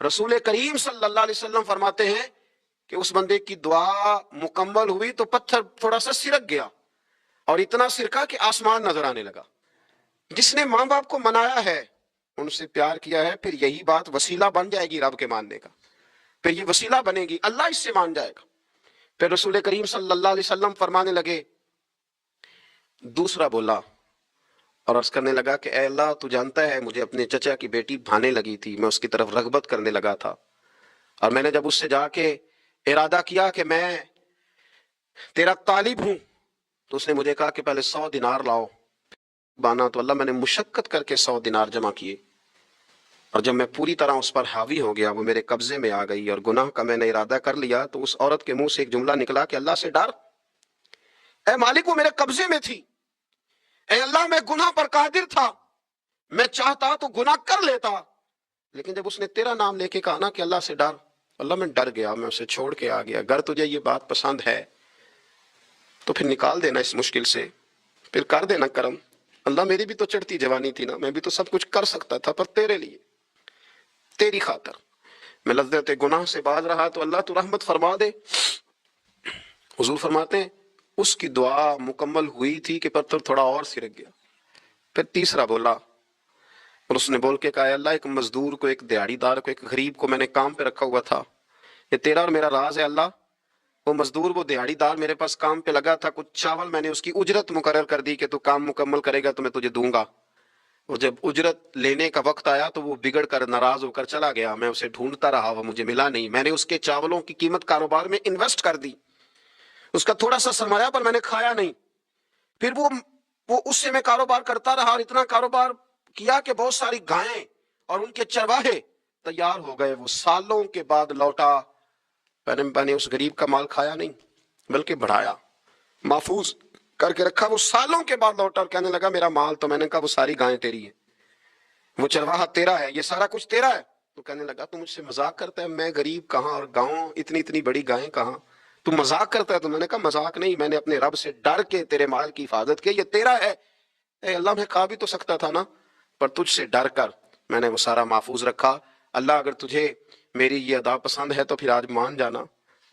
رسول کریم صلی اللہ علیہ وسلم فرماتے ہیں کہ اس بندے کی دعا مکمل ہوئی تو پتھر تھوڑا سا سرک گیا اور اتنا سرکا کہ آسمان نظر آنے لگا. جس نے ماں باپ کو منایا ہے، ان سے پیار کیا ہے، پھر یہی بات وسیلہ بن جائے گی رب کے ماننے کا، پھر یہ وسیلہ بنے گی، اللہ اس سے مان جائے گا. پھر رسول کریم صلی اللہ علیہ وسلم فرمانے لگے، دوسرا بولا اور عرض کرنے لگا کہ اے اللہ تو جانتا ہے مجھے اپنے چچا کی بیٹی بھانے لگی تھی، میں اس کی طرف رغبت کرنے لگا تھا، اور میں نے جب اس سے جا کے ارادہ کیا کہ میں تیرا طالب ہوں تو اس نے مجھے کہا کہ پہلے 100 دینار لاؤ بانا. تو اللہ میں نے مشقت کر کے 100 دینار جمع کیے، اور جب میں پوری طرح اس پر حاوی ہو گیا، وہ میرے قبضے میں آ گئی اور گناہ کا میں نے ارادہ کر لیا، تو اس عورت کے منہ سے ایک جملہ نکلا کہ اللہ سے ڈر، اے مالک وہ میرے قبضے میں تھی، اے اللہ میں گناہ پر قادر تھا، میں چاہتا تو گناہ کر لیتا، لیکن جب اس نے تیرا نام لے کے کہا نا کہ اللہ سے ڈر، اللہ میں ڈر گیا، میں اسے چھوڑ کے آ گیا. اگر تجھے یہ بات پسند ہے تو پھر نکال دینا اس مشکل سے، پھر کر دینا کرم. اللہ میری بھی تو چڑھتی جوانی تھی نا، میں بھی تو سب کچھ کر سکتا تھا، پر تیرے لیے، تیری خاطر میں لذت گناہ سے باز رہا، تو اللہ تو رحمت فرما دے. حضور فرماتے ہیں اس کی دعا مکمل ہوئی تھی کہ پتھر تھوڑا اور سرک گیا. پھر تیسرا بولا اور اس نے بول کے کہا اللہ ایک مزدور کو، ایک دیہڑی دار کو، ایک غریب کو میں نے کام پہ رکھا ہوا تھا، یہ تیرا اور میرا راز ہے اللہ. وہ مزدور، وہ دیہڑی دار میرے پاس کام پہ لگا تھا، کچھ چاول میں نے اس کی اجرت مقرر کر دی کہ تو کام مکمل کرے گا تو میں تجھے دوں گا. اور جب اجرت لینے کا وقت آیا تو وہ بگڑ کر ناراض ہو کر چلا گیا. میں اسے ڈھونڈتا رہا، وہ مجھے ملا نہیں. میں نے اس کے چاولوں کی قیمت کاروبار میں انویسٹ کر دی، اس کا تھوڑا سا سرمایہ پر میں نے کھایا نہیں. پھر وہ اس سے میں کاروبار کرتا رہا اور اتنا کاروبار کیا کہ بہت ساری گائیں اور ان کے چرواہے تیار ہو گئے. وہ سالوں کے بعد لوٹا. میں نے اس غریب کا مال کھایا نہیں بلکہ بڑھایا، محفوظ کر کے رکھا. وہ سالوں کے بعد لوٹا اور کہنے لگا میرا مال، تو میں نے کہا وہ ساری گائیں تیری ہیں، وہ چرواہا تیرا ہے، یہ سارا کچھ تیرا ہے. تو کہنے لگا تو مجھ سے مذاق کرتا ہے، میں غریب کہاں اور گاؤں اتنی بڑی گائیں کہاں، تو مذاق کرتا ہے. تو میں نے کہا مذاق نہیں، میں نے اپنے رب سے ڈر کے تیرے مال کی حفاظت کی، یہ تیرا ہے. اے اللہ میں کہا بھی تو سکتا تھا نا، پر تجھ سے ڈر کر میں نے وہ سارا محفوظ رکھا. اللہ اگر تجھے میری یہ ادا پسند ہے تو پھر آج مان جانا،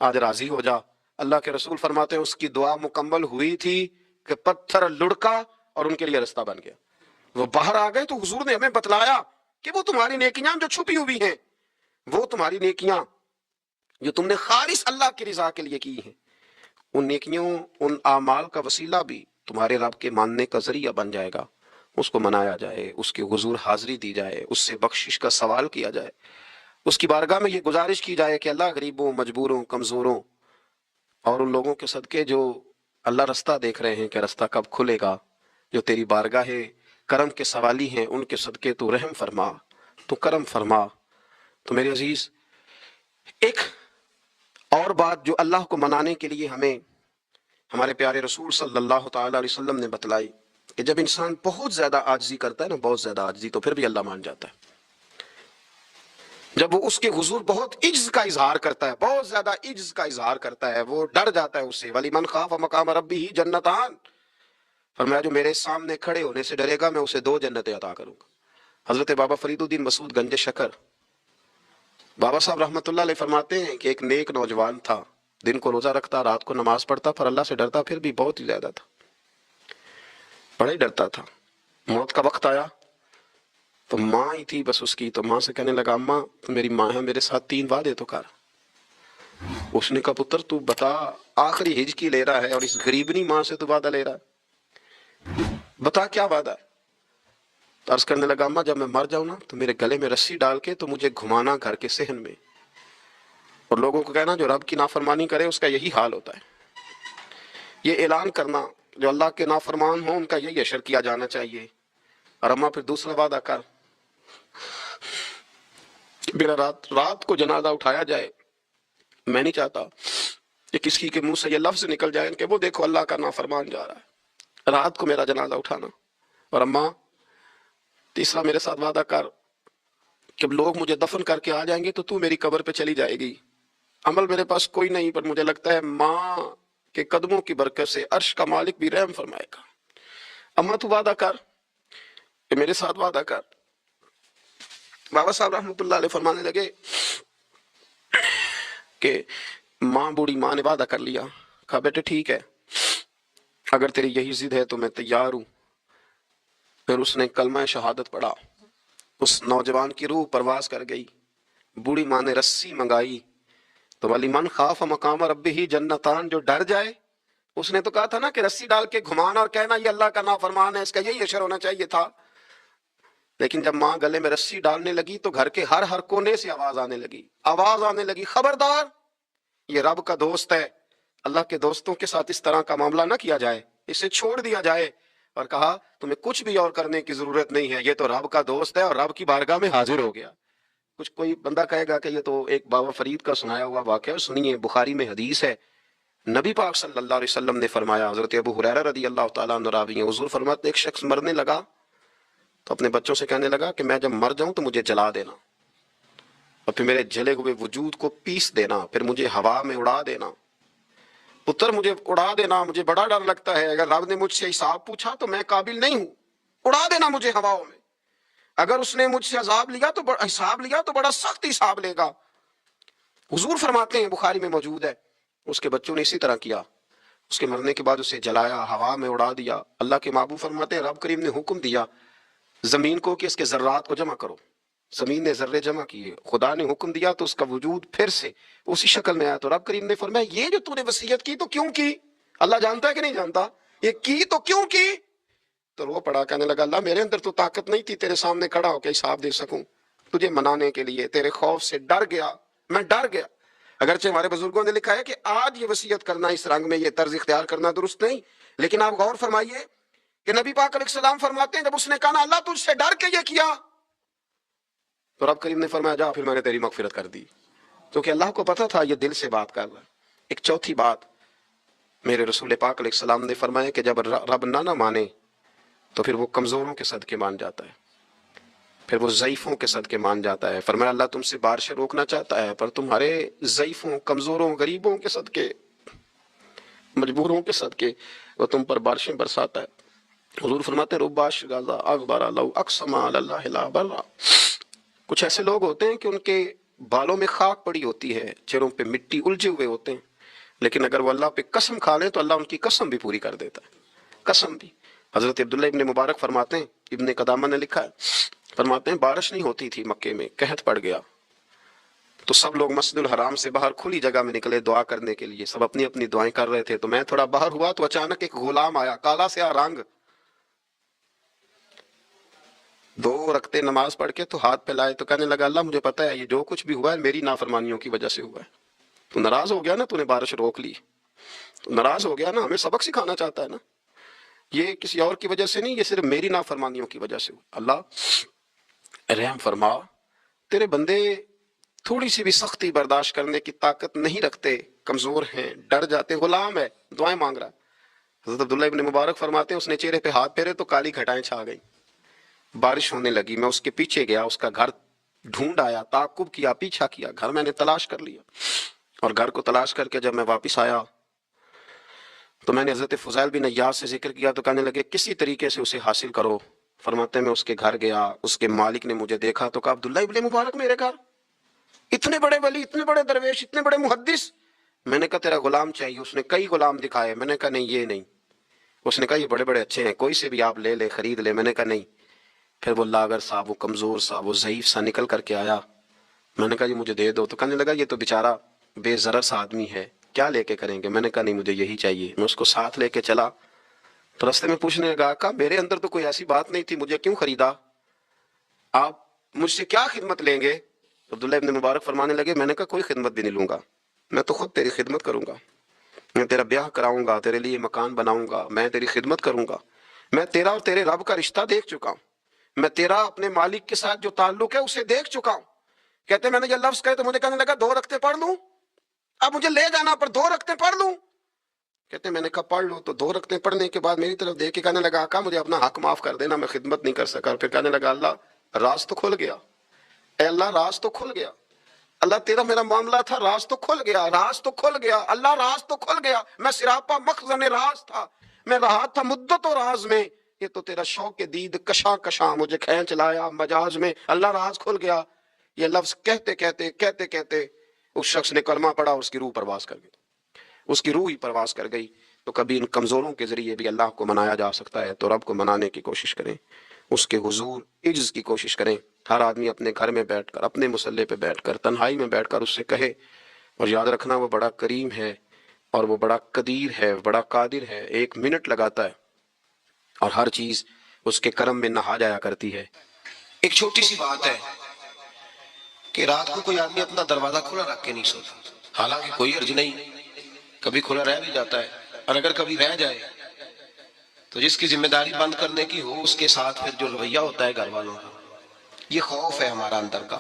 آج راضی ہو جا. اللہ کے رسول فرماتے ہیں اس کی دعا مکمل ہوئی تھی کہ پتھر لڑکا اور ان کے لیے رستہ بن گیا. وہ باہر آ گئے تو حضور نے ہمیں بتلایا کہ وہ تمہاری نیکیاں جو چھپی ہوئی ہیں، وہ تمہاری نیکیاں جو تم نے خالص اللہ کی رضا کے لیے کی ہیں، ان نیکیوں، ان اعمال کا وسیلہ بھی تمہارے رب کے ماننے کا ذریعہ بن جائے گا. اس کو منایا جائے، اس کے حضور حاضری دی جائے، اس سے بخشش کا سوال کیا جائے، اس کی بارگاہ میں یہ گزارش کی جائے کہ اللہ غریبوں، مجبوروں، کمزوروں اور ان لوگوں کے صدقے جو اللہ رستہ دیکھ رہے ہیں کہ رستہ کب کھلے گا، جو تیری بارگاہ کرم کے سوالی ہیں، ان کے صدقے تو رحم فرما، تو کرم فرما. تو میرے عزیز، ایک اور بات جو اللہ کو منانے کے لیے ہمیں ہمارے پیارے رسول صلی اللہ تعالی علیہ وسلم نے بتلائی کہ جب انسان بہت زیادہ عاجزی کرتا ہے نا، بہت زیادہ عاجزی، تو پھر بھی اللہ مان جاتا ہے. جب وہ اس کے حضور بہت عجز کا اظہار کرتا ہے، بہت زیادہ عجز کا اظہار کرتا ہے، وہ ڈر جاتا ہے اس سے. وَلِمَنْ خَافَ مَقَامَ رَبِّهِ جَنَّتَانِ، فرمایا جو میرے سامنے کھڑے ہونے سے ڈرے گا میں اسے 2 جنتیں عطا کروں گا. حضرت بابا فرید الدین مسعود گنج شکر بابا صاحب رحمۃ اللہ علیہ فرماتے ہیں کہ ایک نیک نوجوان تھا، دن کو روزہ رکھتا، رات کو نماز پڑھتا، پر اللہ سے ڈرتا پھر بھی بہت ہی زیادہ تھا، بڑا ہی ڈرتا تھا. موت کا وقت آیا تو ماں ہی تھی بس اس کی، تو ماں سے کہنے لگا اماں تو میری ماں ہے، میرے ساتھ 3 وعدے تو کر. اس نے کہا پتر تو بتا، آخری ہج کی لے رہا ہے اور اس غریبنی ماں سے تو وعدہ لے رہا ہے، بتا کیا وعدہ ہے. تو عرض کرنے لگا اماں جب میں مر جاؤں نا تو میرے گلے میں رسی ڈال کے تو مجھے گھمانا گھر کے صحن میں، اور لوگوں کو کہنا جو رب کی نافرمانی کرے اس کا یہی حال ہوتا ہے. یہ اعلان کرنا جو اللہ کے نافرمان ہوں ان کا یہی اشر کیا جانا چاہیے. اور اماں پھر دوسرا وعدہ کر، میرا رات کو جنازہ اٹھایا جائے، میں نہیں چاہتا کہ کسی کے منہ سے یہ لفظ نکل جائے کہ وہ دیکھو اللہ کا نافرمان جا رہا ہے، رات کو میرا جنازہ اٹھانا. اور اماں تیسرا میرے ساتھ وعدہ کر کہ لوگ مجھے دفن کر کے آ جائیں گے تو میری قبر پہ چلی جائے گی. عمل میرے پاس کوئی نہیں، پر مجھے لگتا ہے ماں کے قدموں کی برکت سے عرش کا مالک بھی رحم فرمائے گا. اماں تو وعدہ کر کہ میرے ساتھ وعدہ کر بابا صاحب رحمۃ اللہ علیہ فرمانے لگے کہ ماں بوڑھی ماں نے وعدہ کر لیا، کہا بیٹے ٹھیک ہے، اگر تیری یہی ضد ہے تو میں تیار ہوں۔ پھر اس نے کلمہ شہادت پڑھا، اس نوجوان کی روح پرواز کر گئی۔ بوڑھی ماں نے رسی منگائی تو ولی من خاف مقام ربہ جنتان، جو ڈر جائے، اس نے تو کہا تھا نا کہ رسی ڈال کے گھمانا اور کہنا یہ اللہ کا نافرمان ہے، اس کا یہی اشر ہونا چاہیے تھا، لیکن جب ماں گلے میں رسی ڈالنے لگی تو گھر کے ہر کونے سے آواز آنے لگی خبردار، یہ رب کا دوست ہے، اللہ کے دوستوں کے ساتھ اس طرح کا معاملہ نہ کیا جائے، اسے چھوڑ دیا جائے۔ اور کہا تمہیں کچھ بھی اور کرنے کی ضرورت نہیں ہے، یہ تو رب کا دوست ہے اور رب کی بارگاہ میں حاضر ہو گیا۔ کچھ کوئی بندہ کہے گا کہ یہ تو ایک بابا فرید کا سنایا ہوا واقعہ، سنیے، بخاری میں حدیث ہے، نبی پاک صلی اللہ علیہ وسلم نے فرمایا، حضرت ابو ہریرہ رضی اللہ تعالیٰ عنہ راوی ہیں، حضور فرماتے ایک شخص مرنے لگا تو اپنے بچوں سے کہنے لگا کہ میں جب مر جاؤں تو مجھے جلا دینا اور پھر میرے جلے ہوئے وجود کو پیس دینا، پھر مجھے ہوا میں اڑا دینا، پتر مجھے اڑا دینا، مجھے بڑا ڈر لگتا ہے، اگر رب نے مجھ سے حساب پوچھا تو میں قابل نہیں ہوں، اڑا دینا مجھے ہواؤں میں، اگر اس نے مجھ سے حساب لیا تو بڑا سخت حساب لے گا۔ حضور فرماتے ہیں، بخاری میں موجود ہے، اس کے بچوں نے اسی طرح کیا، اس کے مرنے کے بعد اسے جلایا، ہوا میں اڑا دیا۔ اللہ کے محبوب فرماتے ہیں رب کریم نے حکم دیا زمین کو کہ اس کے ذرات کو جمع کرو، زمین نے ذرے جمع کیے، خدا نے حکم دیا تو اس کا وجود پھر سے اسی شکل میں آیا، تو رب کریم نے فرمایا یہ جو تو نے وصیت کی تو کیوں کی؟ اللہ جانتا ہے کہ نہیں جانتا؟ یہ کی تو کیوں کی؟ تو وہ پڑا، کہنے لگا اللہ میرے اندر تو طاقت نہیں تھی تیرے سامنے کھڑا ہو کے حساب دے سکوں، تجھے منانے کے لیے تیرے خوف سے ڈر گیا، میں ڈر گیا۔ اگرچہ ہمارے بزرگوں نے لکھا ہے کہ آج یہ وصیت کرنا اس رنگ میں، یہ طرز اختیار کرنا درست نہیں، لیکن آپ غور فرمائیے کہ نبی پاک علیہ السلام فرماتے ہیں جب اس نے کہا نا اللہ تجھ سے ڈر کے یہ کیا، تو رب کریم نے فرمایا جا پھر میں نے تیری مغفرت کر دی، کیونکہ اللہ کو پتا تھا یہ دل سے بات کر رہا ہے۔ ایک چوتھی بات، میرے رسول پاک علیہ السلام نے فرمایا کہ جب رب نہ مانے تو پھر وہ کمزوروں کے صدقے مان جاتا ہے، پھر وہ ضعیفوں کے صدقے مان جاتا ہے۔ فرمایا اللہ تم سے بارشیں روکنا چاہتا ہے پر تمہارے ضعیفوں، کمزوروں، غریبوں کے صدقے، مجبوروں کے صدقے وہ تم پر بارشیں برساتا ہے۔ حضور فرماتے ہیں رباش غازہ اغبارا لو اقسم علی اللہ لا برا، کچھ ایسے لوگ ہوتے ہیں کہ ان کے بالوں میں خاک پڑی ہوتی ہے، چہروں پہ مٹی الجھے ہوئے ہوتے ہیں، لیکن اگر وہ اللہ پہ قسم کھا لیں تو اللہ ان کی قسم بھی پوری کر دیتا ہے، قسم بھی۔ حضرت عبداللہ ابن مبارک فرماتے ہیں، ابن قدامہ نے لکھا ہے، فرماتے ہیں بارش نہیں ہوتی تھی مکے میں، قحط پڑ گیا تو سب لوگ مسجد الحرام سے باہر کھلی جگہ میں نکلے دعا کرنے کے لیے، سب اپنی اپنی دعائیں کر رہے تھے، تو میں تھوڑا باہر ہوا تو اچانک ایک غلام آیا، کالا سیاہ رنگ، 2 رکعتیں نماز پڑھ کے تو ہاتھ پھیلائے تو کہنے لگا اللہ مجھے پتا ہے یہ جو کچھ بھی ہوا ہے میری نافرمانیوں کی وجہ سے ہوا ہے، تو ناراض ہو گیا نا، تو نے بارش روک لی، تو ناراض ہو گیا نا، ہمیں سبق سکھانا چاہتا ہے نا، یہ کسی اور کی وجہ سے نہیں، یہ صرف میری نافرمانیوں کی وجہ سے ہوا۔ اللہ رحم فرما، تیرے بندے تھوڑی سی بھی سختی برداشت کرنے کی طاقت نہیں رکھتے، کمزور ہیں، ڈر جاتے، غلام ہے، دعائیں مانگ رہا ہے۔ حضرت عبداللہ ابن مبارک فرماتے ہیں اس نے چہرے پہ ہاتھ پھیرے تو کالی گھٹائیں چھا گئیں، بارش ہونے لگی، میں اس کے پیچھے گیا، اس کا گھر ڈھونڈ آیا، تعاقب کیا، پیچھا کیا، گھر میں نے تلاش کر لیا، اور گھر کو تلاش کر کے جب میں واپس آیا تو میں نے حضرت فضیل بن عیاض سے ذکر کیا تو کہنے لگے کسی طریقے سے اسے حاصل کرو۔ فرماتے ہیں میں اس کے گھر گیا، اس کے مالک نے مجھے دیکھا تو کہا عبداللہ ابن مبارک میرے گھر، اتنے بڑے ولی، اتنے بڑے درویش، اتنے بڑے محدث؟ میں نے کہا تیرا غلام چاہیے، اس نے کئی غلام دکھائے، میں نے کہا نہیں یہ نہیں، اس نے کہا یہ بڑے بڑے اچھے ہیں، کوئی سے بھی آپ لے لے، خرید لے، میں نے کہا نہیں۔ پھر وہ لاغر سا، وہ کمزور سا، وہ ضعیف سا نکل کر کے آیا، میں نے کہا یہ مجھے دے دو، تو کہنے لگا یہ تو بیچارہ بے ضرر سا آدمی ہے، کیا لے کے کریں گے؟ میں نے کہا نہیں مجھے یہی چاہیے۔ میں اس کو ساتھ لے کے چلا تو رستے میں پوچھنے لگا کہ میرے اندر تو کوئی ایسی بات نہیں تھی، مجھے کیوں خریدا؟ آپ مجھ سے کیا خدمت لیں گے؟ عبداللہ ابن مبارک فرمانے لگے میں نے کہا کوئی خدمت بھی نہیں لوں گا، میں تو خود تیری خدمت کروں گا، میں تیرا بیاہ کراؤں گا، تیرے لیے مکان بناؤں گا، میں تیری خدمت کروں گا، میں تیرا اور تیرے رب کا رشتہ دیکھ چکا ہوں، میں تیرا اپنے مالک کے ساتھ جو تعلق ہے اسے دیکھ چکا ہوں۔ کہتے میں نے یہ لفظ کہے تو مجھے کہنے لگا 2 رکعتیں پڑھ لوں؟ اب مجھے لے جانا پر 2 رکعتیں پڑھ لوں؟ کہتے میں نے کہا پڑھ لو، تو 2 رکعتیں پڑھنے کے بعد میری طرف دیکھ کے کہنے لگا آقا مجھے اپنا حق معاف کر دینا، میں خدمت نہیں کر سکا۔ پھر کہنے لگا اللہ راز تو کھل گیا، اے اللہ راز تو کھل گیا، اللہ تیرا میرا معاملہ تھا، راز تو کھل گیا، راز تو کھل گیا، اللہ راز تو کھل گیا، میں سراپا مخزن راز تھا، میں رہا تھا مدت و راز میں، یہ تو تیرا شوق دید کشاں کشاں مجھے کھینچ لایا مجاز میں، اللہ راز کھل گیا. یہ لفظ کہتے کہتے اس شخص نے کلمہ پڑھا اور اس کی روح پرواز کر گئی، اس کی روح ہی پرواز کر گئی. تو کبھی ان کمزوروں کے ذریعے بھی اللہ کو منایا جا سکتا ہے، تو رب کو منانے کی کوشش کریں، اس کے حضور عجز کی کوشش کریں. ہر آدمی اپنے گھر میں بیٹھ کر، اپنے مصلے پہ بیٹھ کر، تنہائی میں بیٹھ کر اس سے کہے، اور یاد رکھنا وہ بڑا کریم ہے اور وہ بڑا قدیر ہے، بڑا قادر ہے. 1 منٹ لگاتا ہے اور ہر چیز اس کے کرم میں نہا جایا کرتی ہے. ایک چھوٹی سی بات ہے کہ رات کو کوئی آدمی اپنا دروازہ کھلا رکھ کے نہیں سوتا، حالانکہ کوئی عرض نہیں، کبھی کھلا رہ بھی جاتا ہے. اور اگر کبھی رہ جائے تو جس کی ذمہ داری بند کرنے کی ہو، اس کے ساتھ پھر جو رویہ ہوتا ہے گھر والوں کا، یہ خوف ہے ہمارا اندر کا.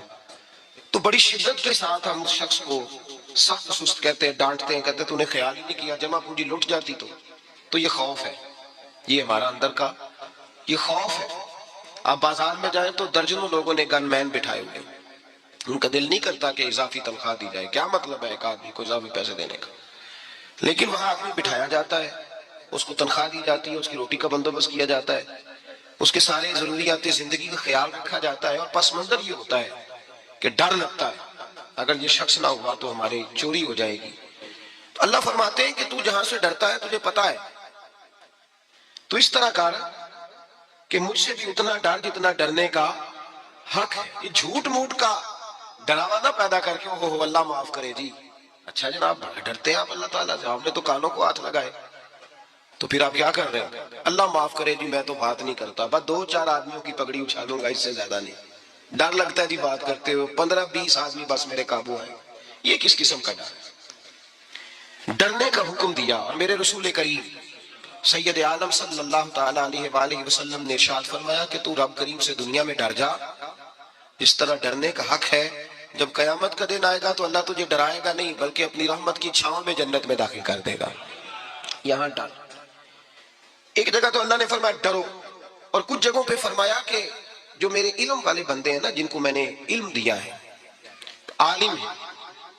تو بڑی شدت کے ساتھ ہم شخص کو سخت سست کہتے ہیں، ڈانٹتے ہیں، کہتے ہیں تو نے خیال ہی نہیں کیا، جمع پونجی لٹ جاتی تو یہ خوف ہے، یہ ہمارا اندر کا یہ خوف ہے. آپ بازار میں جائیں تو درجنوں لوگوں نے گن مین بٹھائے ہوئے، ان کا دل نہیں کرتا کہ اضافی تنخواہ دی جائے. کیا مطلب ہے ایک آدمی کو اضافی پیسے دینے کا؟ لیکن وہاں آدمی بٹھایا جاتا ہے، اس کو تنخواہ دی جاتی ہے، اس کی روٹی کا بندوبست کیا جاتا ہے، اس کے سارے ضروریات زندگی کا خیال رکھا جاتا ہے. اور پس منظر یہ ہوتا ہے کہ ڈر لگتا ہے اگر یہ شخص نہ ہوا تو ہماری چوری ہو جائے گی. تو اللہ فرماتے ہیں کہ تو جہاں سے ڈرتا ہے تجھے پتا ہے، تو اس طرح کر کہ مجھ سے بھی اتنا ڈر جتنا ڈرنے کا حق ہے. یہ جھوٹ موٹ کا ڈراوا نہ پیدا کر کے وہ اللہ معاف کرے جی، اچھا جناب ڈرتے ہیں آپ اللہ تعالیٰ سے، آپ نے تو کانوں کو ہاتھ لگائے، تو پھر آپ کیا کر رہے ہیں؟ اللہ معاف کرے جی میں تو بات نہیں کرتا، بس 2-4 آدمیوں کی پگڑی اچھالوں گا، اس سے زیادہ نہیں. ڈر لگتا ہے جی بات کرتے ہو، 15-20 آدمی بس میرے قابو ہیں. یہ کس قسم کا ڈر ہے؟ ڈرنے کا حکم دیا. اور میرے رسول کریم سید عالم صلی اللہ تعالیٰ علیہ وآلہ وسلم نے ارشاد فرمایا کہ تو رب کریم سے دنیا میں ڈر جا، جس طرح ڈرنے کا حق ہے. جب قیامت کا دن آئے گا تو اللہ تجھے ڈرائے گا نہیں، بلکہ اپنی رحمت کی چھاؤں میں جنت میں داخل کر دے گا. یہاں ڈر. ایک جگہ تو اللہ نے فرمایا ڈرو، اور کچھ جگہوں پہ فرمایا کہ جو میرے علم والے بندے ہیں نا، جن کو میں نے علم دیا ہے، عالم ہیں،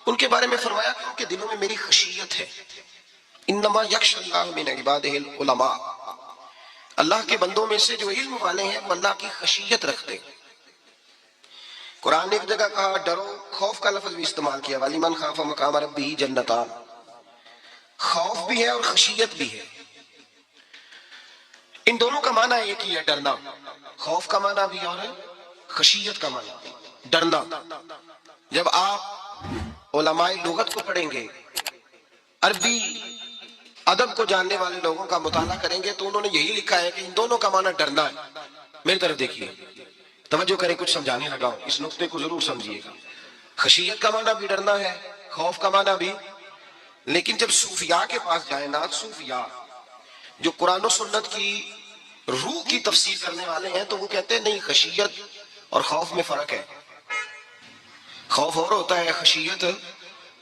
ان کے بارے میں فرمایا کہ ان کے دلوں میں میری خشیت ہے. انما یخشی اللہ من عبادہ العلماء، اللہ کے بندوں میں سے جو علم والے ہیں وہ اللہ کی خشیت رکھتے ہیں. قرآن نے ایک جگہ کہا ڈرو، خوف کا لفظ بھی استعمال کیا، وَلِمَنْ خَافَ مَقَامَ رَبِّهِ جَنَّتَانِ، خوف بھی ہے اور خشیت بھی ہے. ان دونوں کا معنی ایک ہی ہے، ڈرنا. خوف کا معنی بھی اور خشیت کا معنی ڈرنا. جب آپ علماء لغت کو پڑھیں گے، عربی ادب کو جاننے والے لوگوں کا مطالعہ کریں گے، تو انہوں نے یہی لکھا ہے کہ ان دونوں کا معنی ڈرنا ہے. میری طرف دیکھیے، توجہ کریں، کچھ سمجھانے لگا ہوں، اس نقطے کو ضرور سمجھیے گا. خشیت کا معنی بھی ڈرنا ہے، خوف کا معنی بھی. لیکن جب صوفیاء کے پاس جائیں نا، صوفیاء جو قرآن و سنت کی روح کی تفسیر کرنے والے ہیں، تو وہ کہتے ہیں نہیں، خشیت اور خوف میں فرق ہے. خوف اور ہوتا ہے، خشیت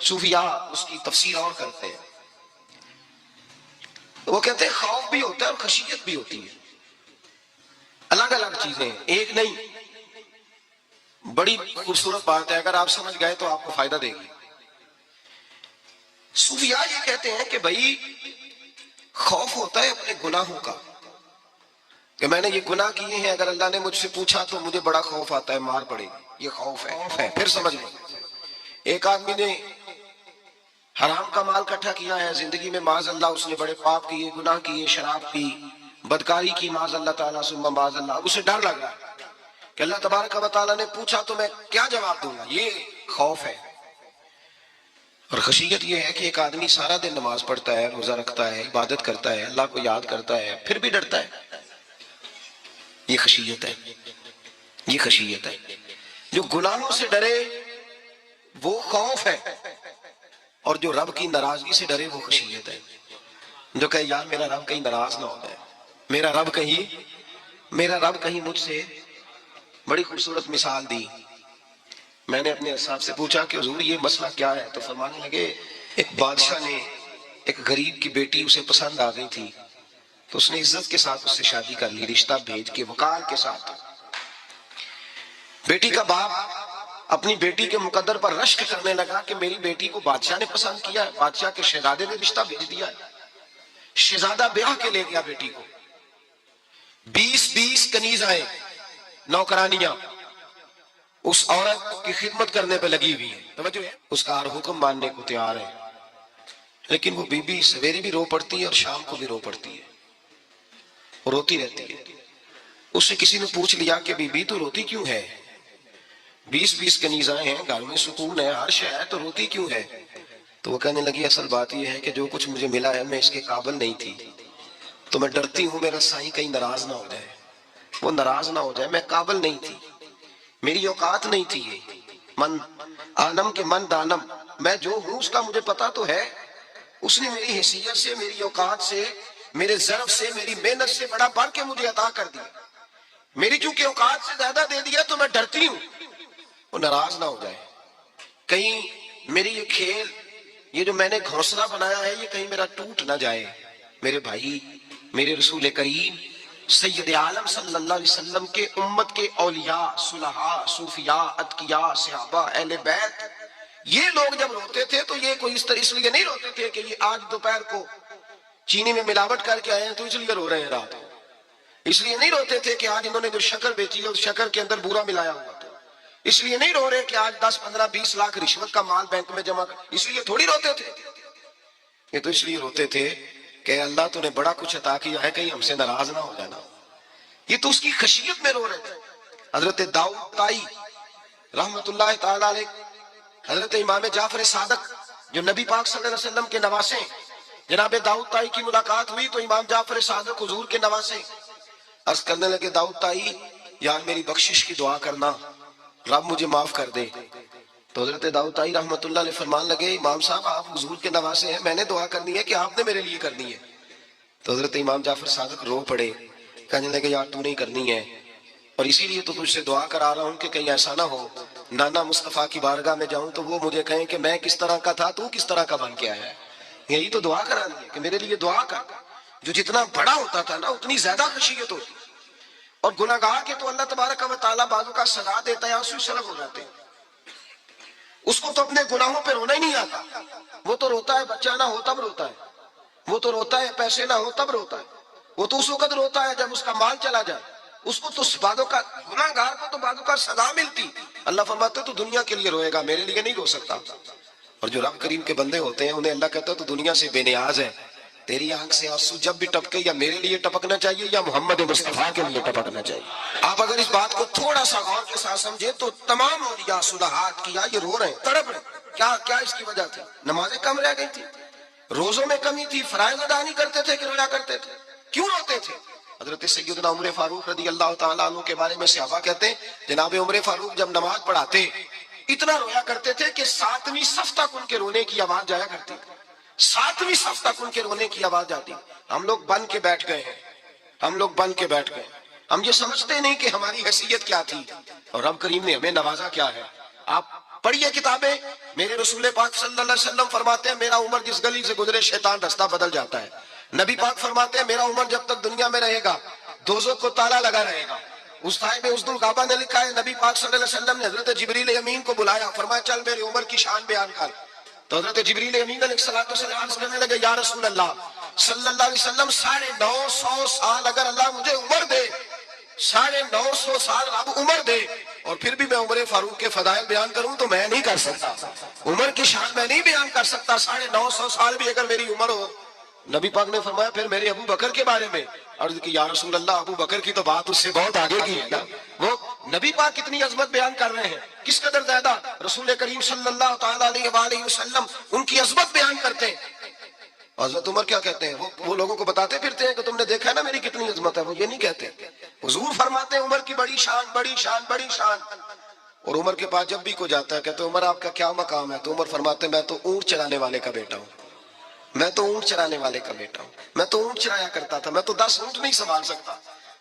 صوفیاء اس کی تفسیر اور کرتے ہیں. وہ کہتے ہیں خوف بھی ہوتا ہے اور خشیت بھی ہوتی ہے، الگ الگ چیزیں، ایک نہیں. بڑی خوبصورت بات ہے، اگر آپ سمجھ گئے تو آپ کو فائدہ دے گی. صوفیاء یہ کہتے ہیں کہ بھائی خوف ہوتا ہے اپنے گناہوں کا، کہ میں نے یہ گناہ کیے ہیں، اگر اللہ نے مجھ سے پوچھا تو مجھے بڑا خوف آتا ہے، مار پڑے گی، یہ خوف ہے. پھر سمجھ لیں، ایک آدمی نے حرام کا مال اکٹھا کیا ہے زندگی میں، معاذ اللہ اس نے بڑے پاپ کیے، گناہ کیے، شراب پی، بدکاری کی، معاذ اللہ تعالیٰ ثم معاذ اللہ. اسے ڈر لگ رہا ہے کہ اللہ تبارک و تعالیٰ نے پوچھا تو میں کیا جواب دوں گا. یہ خوف ہے. اور خشیت یہ ہے کہ ایک آدمی سارا دن نماز پڑھتا ہے، روزہ رکھتا ہے، عبادت کرتا ہے، اللہ کو یاد کرتا ہے، پھر بھی ڈرتا ہے. یہ خشیت ہے، یہ خشیت ہے. جو گناہوں سے ڈرے وہ خوف ہے، اور جو رب کی ناراضگی سے ڈرے وہ خشیت ہے. جو کہے یار میرا رب کہیں ناراض نہ ہو جائے، میرا رب کہیں مجھ سے. بڑی خوبصورت مثال دی. میں نے اپنے صاحب سے پوچھا کہ حضور یہ مسئلہ کیا ہے، تو فرمانے لگے ایک بادشاہ نے ایک غریب کی بیٹی اسے پسند آ گئی تھی، تو اس نے عزت کے ساتھ اس سے شادی کر لی، رشتہ بھیج کے وقار کے ساتھ. بیٹی کا باپ اپنی بیٹی کے مقدر پر رشک کرنے لگا کہ میری بیٹی کو بادشاہ نے پسند کیا ہے، بادشاہ کے شہزادے نے رشتہ بھیج دیا ہے. شہزادہ بیاہ کے لے گیا بیٹی کو. 20 کنیزائیں نوکرانیاں اس عورت کی خدمت کرنے پہ لگی ہوئی ہیں، توجہ ہے، اس کا ہر حکم ماننے کو تیار ہے، لیکن وہ بی بی سویرے بھی رو پڑتی ہے اور شام کو بھی رو پڑتی ہے، وہ روتی رہتی ہے۔ اس سے کسی نے پوچھ لیا کہ بی بی تو روتی کیوں ہے؟ 20 کنیزائیں ہیں، گھر میں سکون ہے، ہر شے ہے، تو روتی کیوں ہے؟ تو وہ کہنے لگی اصل بات یہ ہے کہ جو کچھ مجھے ملا ہے میں اس کے قابل نہیں تھی، تو میں ڈرتی ہوں میرا سائیں کہیں ناراض نہ ہو جائے، وہ ناراض نہ ہو جائے، میں قابل نہیں تھی، میری اوقات نہیں تھی، یہ من عالم کے من دانم، میں جو ہوں اس کا مجھے پتا تو ہے، اس نے میری حیثیت سے، میری اوقات سے، میرے ظرف سے، میری محنت سے بڑا بڑھ کے مجھے عطا کر دیا، میری چونکہ اوقات سے زیادہ دے دیا تو میں ڈرتی ہوں وہ ناراض نہ ہو جائے، کہیں میری یہ کھیل، یہ جو میں نے گھونسلہ بنایا ہے یہ کہیں میرا ٹوٹ نہ جائے۔ میرے بھائی، میرے رسول کریم سید عالم صلی اللہ علیہ وسلم کے امت کے اولیاء، صلحاء، صوفیاء، اتقیاء، صحابہ، اہل بیت، یہ لوگ جب روتے تھے تو یہ کوئی اس لیے نہیں روتے تھے کہ یہ آج دوپہر کو چینی میں ملاوٹ کر کے آئے ہیں تو اس لیے رو رہے ہیں رات کو، اس لیے نہیں روتے تھے کہ آج انہوں نے جو شکر بیچی ہے اس شکر کے اندر بورا ملایا ہوا تھا، اس لیے نہیں رو رہے کہ آج 10 15 20 لاکھ رشوت کا مال بینک میں جمع کر، اس لیے تھوڑی روتے تھے، یہ تو اس لیے روتے تھے کہ اللہ تو نے بڑا کچھ عطا کیا ہے کہیں ہم سے ناراض نہ ہو جانا، یہ تو اس کی خشیت میں رو رہے تھے۔ حضرت داؤد طائی رحمت اللہ تعالی علیہ، حضرت امام جعفر صادق جو نبی پاک صلی اللہ علیہ وسلم کے نواسے، جناب داؤد طائی کی ملاقات ہوئی تو امام جعفر صادق حضور کے نواسے عرض کرنے لگے داؤد طائی یار میری بخشش کی دعا کرنا، رب مجھے معاف کر دے۔ تو حضرت داؤد طائی رحمت اللہ علیہ فرمان لگے امام صاحب آپ حضور کے نواسے ہیں، میں نے دعا کرنی ہے کہ آپ نے میرے لیے کرنی ہے؟ تو حضرت امام جعفر صادق رو پڑے، کہنے لگے یار تو نہیں کرنی ہے، اور اسی لیے تو تجھ سے دعا کرا رہا ہوں کہ کہیں ایسا نہ ہو نانا مصطفیٰ کی بارگاہ میں جاؤں تو وہ مجھے کہیں کہ میں کس طرح کا تھا تو کس طرح کا بن کے آیا ہے، یہی تو دعا کرانی ہے کہ میرے لیے دعا کر۔ جو جتنا بڑا ہوتا تھا نا اتنی زیادہ خشیت ہوتی، اور گناہگار کے تو اللہ تبارک و تعالیٰ بعضوں کا سزا دیتا ہے، آنسو سلگ ہو جاتے ہیں، اس کو تو اپنے گناہوں پہ رونا ہی نہیں آتا، وہ تو روتا ہے بچہ نہ ہو تب روتا ہے، وہ تو روتا ہے پیسے نہ ہو تب روتا ہے، وہ تو اس وقت روتا ہے جب اس کا مال چلا جائے، اس کو تو بعضوں کا گناہگار کو تو بعضوں کا سزا ملتی، اللہ فرماتے تو دنیا کے لیے روئے گا میرے لیے نہیں رو سکتا۔ اور جو رب کریم کے بندے ہوتے ہیں انہیں اللہ کہتا ہے تو دنیا سے بے نیاز ہے، تیری آنکھ سے آنسو جب بھی ٹپکے یا میرے لیے ٹپکنا چاہیے یا محمد مصطفیٰ کے لیے ٹپکنا چاہیے۔ آپ اگر اس بات کو تھوڑا سا غور کے ساتھ سمجھے تو تمام اولیاء صلحات کیا یہ رو رہے ہیں، تڑپ رہے ہیں، کیا اس کی وجہ تھی؟ نمازیں کم رہ گئی تھی، روزوں میں کمی تھی، فرائض ادا نہیں کرتے تھے کہ رویا کرتے تھے، کیوں روتے تھے؟ حضرت سیدنا عمر فاروق رضی اللہ تعالیٰ عنہ کے بارے میں صحابہ کہتے ہیں جناب عمر فاروق جب نماز پڑھاتے اتنا رویا کرتے تھے کہ 7ویں صف تک ان کے رونے کی آواز جایا کرتی، 7ویں صف تک ان کے رونے کی آواز جاتی۔ ہم لوگ بن کے بیٹھ گئے ہیں، ہم لوگ بن کے بیٹھ گئے، ہم یہ سمجھتے نہیں کہ ہماری حیثیت کیا تھی اور رب کریم نے ہمیں نوازا کیا ہے۔ آپ پڑھیے کتابیں، میرے رسول پاک صلی اللہ علیہ وسلم فرماتے ہیں میرا عمر جس گلی سے گزرے شیطان رستہ بدل جاتا ہے، نبی پاک فرماتے ہیں میرا عمر جب تک دنیا میں رہے گا دوزخ کو تالا لگا رہے گا۔ اس صاحب اسد الغابہ نے لکھا ہے نبی پاک صلی اللہ علیہ وسلم نے حضرت جبریل امین کو بلایا، فرمایا چل میری عمر کی شان بیان کر، تو حضرت جبریل امین علیہ السلام کہنے لگے یا رسول اللہ صلی اللہ علیہ وسلم 950 سال اگر اللہ مجھے عمر دے، 950 سال اب عمر دے اور پھر بھی میں عمر فاروق کے فضائل بیان کروں تو میں نہیں کر سکتا، عمر کی شان میں نہیں بیان کر سکتا، 950 سال بھی اگر میری عمر ہو۔ نبی پاک نے فرمایا پھر میرے ابو بکر کے بارے میں، عرض کی یا رسول اللہ ابو بکر کی تو بات اس سے بہت آگے کی ہے نا، وہ نبی پاک کتنی عظمت بیان کر رہے ہیں، کس قدر زیادہ رسول کریم صلی اللہ تعالیٰ علیہ وآلہ وسلم ان کی عظمت بیان کرتے ہیں۔ حضرت عمر کیا کہتے ہیں، وہ لوگوں کو بتاتے پھرتے ہیں کہ تم نے دیکھا ہے نا میری کتنی عظمت ہے، وہ یہ نہیں کہتے، حضور فرماتے ہیں عمر کی بڑی شان بڑی شان بڑی شان، اور عمر کے پاس جب بھی کوئی جاتا ہے کہتے ہیں عمر آپ کا کیا مقام ہے، تو عمر فرماتے ہیں میں تو اونٹ چلانے والے کا بیٹا ہوں، میں تو اونٹ چرانے والے کا بیٹا ہوں، میں تو اونٹ چرایا کرتا تھا، میں تو 10 اونٹ نہیں سنبھال سکتا۔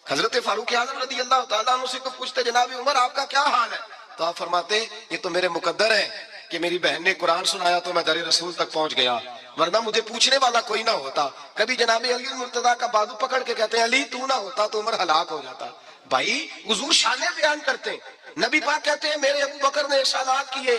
حضرت فاروق اعظم رضی اللہ تعالیٰ عنہ سے کو پوچھتے جناب عمر آپ کا کیا حال ہے، تو آپ فرماتے یہ تو میرے مقدر ہے کہ میری بہن نے قرآن سنایا تو میں در رسول تک پہنچ گیا، ورنہ مجھے پوچھنے والا کوئی نہ ہوتا، کبھی جناب علی المرتضیٰ کا بازو پکڑ کے کہتے ہیں علی تو نہ ہوتا تو عمر ہلاک ہو جاتا۔ بھائی حضور شانیں بیان کرتے ہیں، نبی پاک کہتے ہیں میرے ابو بکر نے احسانات کیے،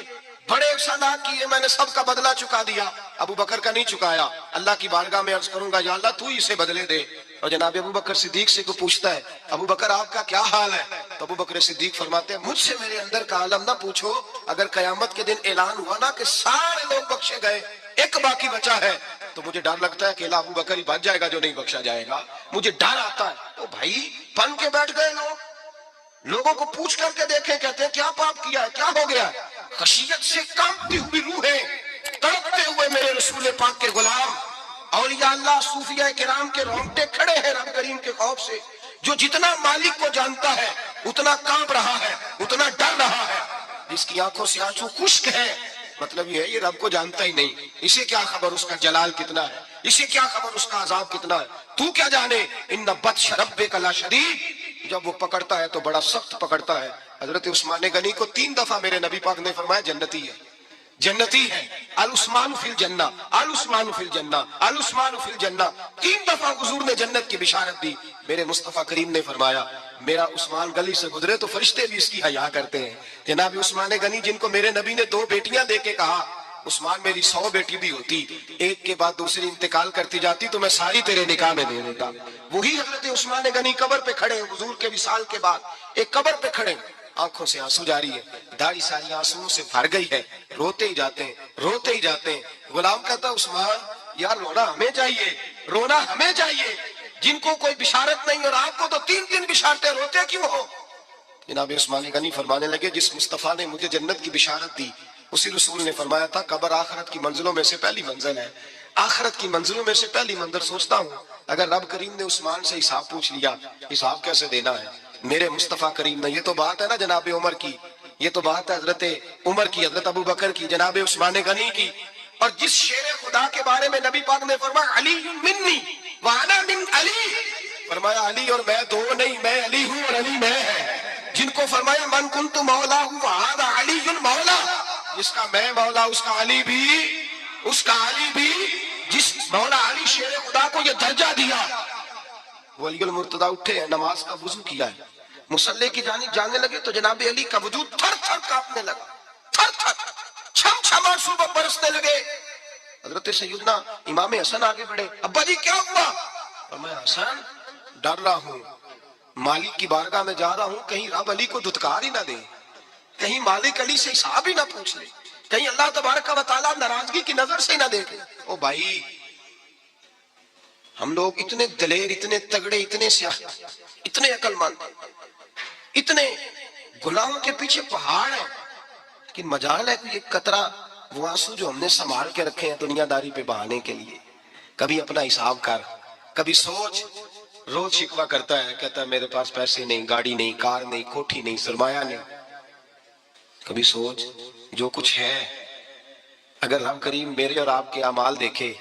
بڑے احسانات کیے، میں نے سب کا بدلہ چکا دیا، ابو بکر کا نہیں چکایا، اللہ کی بارگاہ میں عرض کروں گا یا اللہ تو ہی اسے بدلے دے، اور جناب ابو بکر صدیق سے کوئی پوچھتا ہے ابو بکر آپ کا کیا حال ہے، تو ابو بکر صدیق فرماتے ہیں مجھ سے میرے اندر کا عالم نہ پوچھو، اگر قیامت کے دن اعلان ہوا نا کہ سارے لوگ بخشے گئے ایک باقی بچا ہے تو مجھے ڈر لگتا ہے کہ ابو بکر ہی بچ جائے گا جو نہیں بخشا جائے گا، مجھے ڈر آتا ہے۔ تو بھائی بن کے بیٹھ گئے لوگوں کو پوچھ کر کے دیکھیں، کہتے ہیں کیا پاپ کیا ہے، کیا ہو گیا؟ خشیت سے کانپتی ہوئی روحیں، تڑپتے ہوئے میرے رسول پاک کے غلام، اولیاء اللہ صوفیاء کرام کے رونگٹے کھڑے ہیں رب کریم کے خوف سے، جو جتنا مالک کو جانتا ہے اتنا کانپ رہا ہے، اتنا ڈر رہا ہے، جس کی آنکھوں سے آنسو خشک ہے، مطلب یہ ہے یہ رب کو جانتا ہی نہیں، اسے کیا خبر اس کا جلال کتنا ہے، اسے کیا خبر اس کا عذاب کتنا ہے، تو کیا جانے ان بطش ربک لشدید، جب وہ پکڑتا ہے تو بڑا سخت پکڑتا ہے۔ حضرت عثمان غنی کو 3 دفعہ میرے نبی پاک نے فرمایا جنتی ہے، جنتی ہے، العثمان فی الجنہ، العثمان فی الجنہ، العثمان فی الجنہ، 3 دفعہ حضور نے جنت کی بشارت دی۔ میرے مصطفیٰ کریم نے فرمایا میرا عثمان گلی سے گزرے تو فرشتے بھی اس کی حیا کرتے ہیں۔ جناب عثمان غنی جن کو میرے نبی نے 2 بیٹیاں دے کے کہا عثمان میری 100 بیٹی بھی ہوتی، ایک کے بعد دوسری انتقال کرتی جاتی تو میں ساری تیرے نکاح میں دے دیتا، وہی حضرت عثمان غنی قبر پہ کھڑے حضور کے وصال کے بعد، ایک قبر پہ کھڑے، آنکھوں سے آنسو جاری ہے، داڑھی ساری آنسوؤں سے بھر گئی ہے، روتے ہی جاتے ہیں، روتے ہی جاتے ہیں۔ غلام کہتا عثمان یار رونا ہمیں چاہیے، رونا ہمیں چاہیے، جن کو کوئی بشارت نہیں اور آپ کو تو 3 بشارتیں، روتے کیوں ہو؟ جناب عثمان غنی فرمانے لگے جس مصطفیٰ نے مجھے جنت کی بشارت دی اسی رسول نے فرمایا تھا قبر آخرت کی منزلوں میں سے پہلی منزل ہے، آخرت کی منزلوں میں سے پہلی منزل۔ سوچتا ہوں اگر رب کریم نے عثمان سے حساب پوچھ لیا حساب کیسے دینا ہے میرے مصطفیٰ کریم نے؟ یہ تو بات ہے نا جناب عمر کی، یہ تو بات ہے حضرت عمر کی، حضرت ابو بکر کی، جناب عثمان غنی کی، اور جس شیر خدا کے بارے میں نبی پاک نے فرمایا علی منی وانا من علی، فرمایا علی اور میں 2 نہیں، میں علی ہوں اور علی میں ہے، جن کو فرمایا من کنت مولا ہوں وہذا علی مولا، جس کا میں مولا اس کا علی بھی، اس کا علی بھی، جس مولا علی شیر خدا کو یہ درجہ دیا۔ وہ علی المرتضیٰ اٹھے ہیں، نماز کا وضو کیا ہے، مصلی کی جانب جانے لگے تو جناب علی کا وجود تھر تھر کانپنے لگا، تھر تھر چھم چھم آنسو برسنے لگے۔ حضرت سیدنا امام حسن آگے بڑھے، ابا جی کیا ہوا؟ فرمایا حسن ڈر رہا ہوں، مالک کی بارگاہ میں جا رہا ہوں، کہیں رب علی کو دھتکار ہی نہ دے، کہیں مالک علی سے حساب ہی نہ پوچھ لے، کہیں اللہ تبارک و تعالیٰ ناراضگی کی نظر سے نہ دیکھے۔ او بھائی ہم لوگ اتنے دلیر، اتنے تگڑے، اتنے سیاہ، اتنے عقل مند، اتنے گناہوں کے پیچھے پہاڑ ہیں، لیکن مجال ہے کہ ایک قطرہ وہ آنسو جو ہم نے سنبھال کے رکھے ہیں دنیا داری پہ بہانے کے لیے، کبھی اپنا حساب کر، کبھی سوچ۔ روز شکوہ کرتا ہے، کہتا ہے میرے پاس پیسے نہیں، گاڑی نہیں، کار نہیں، کوٹھی نہیں، سرمایہ نہیں۔ کبھی سوچ جو کچھ ہے اگر رب کریم میرے اور آپ کے اعمال دیکھے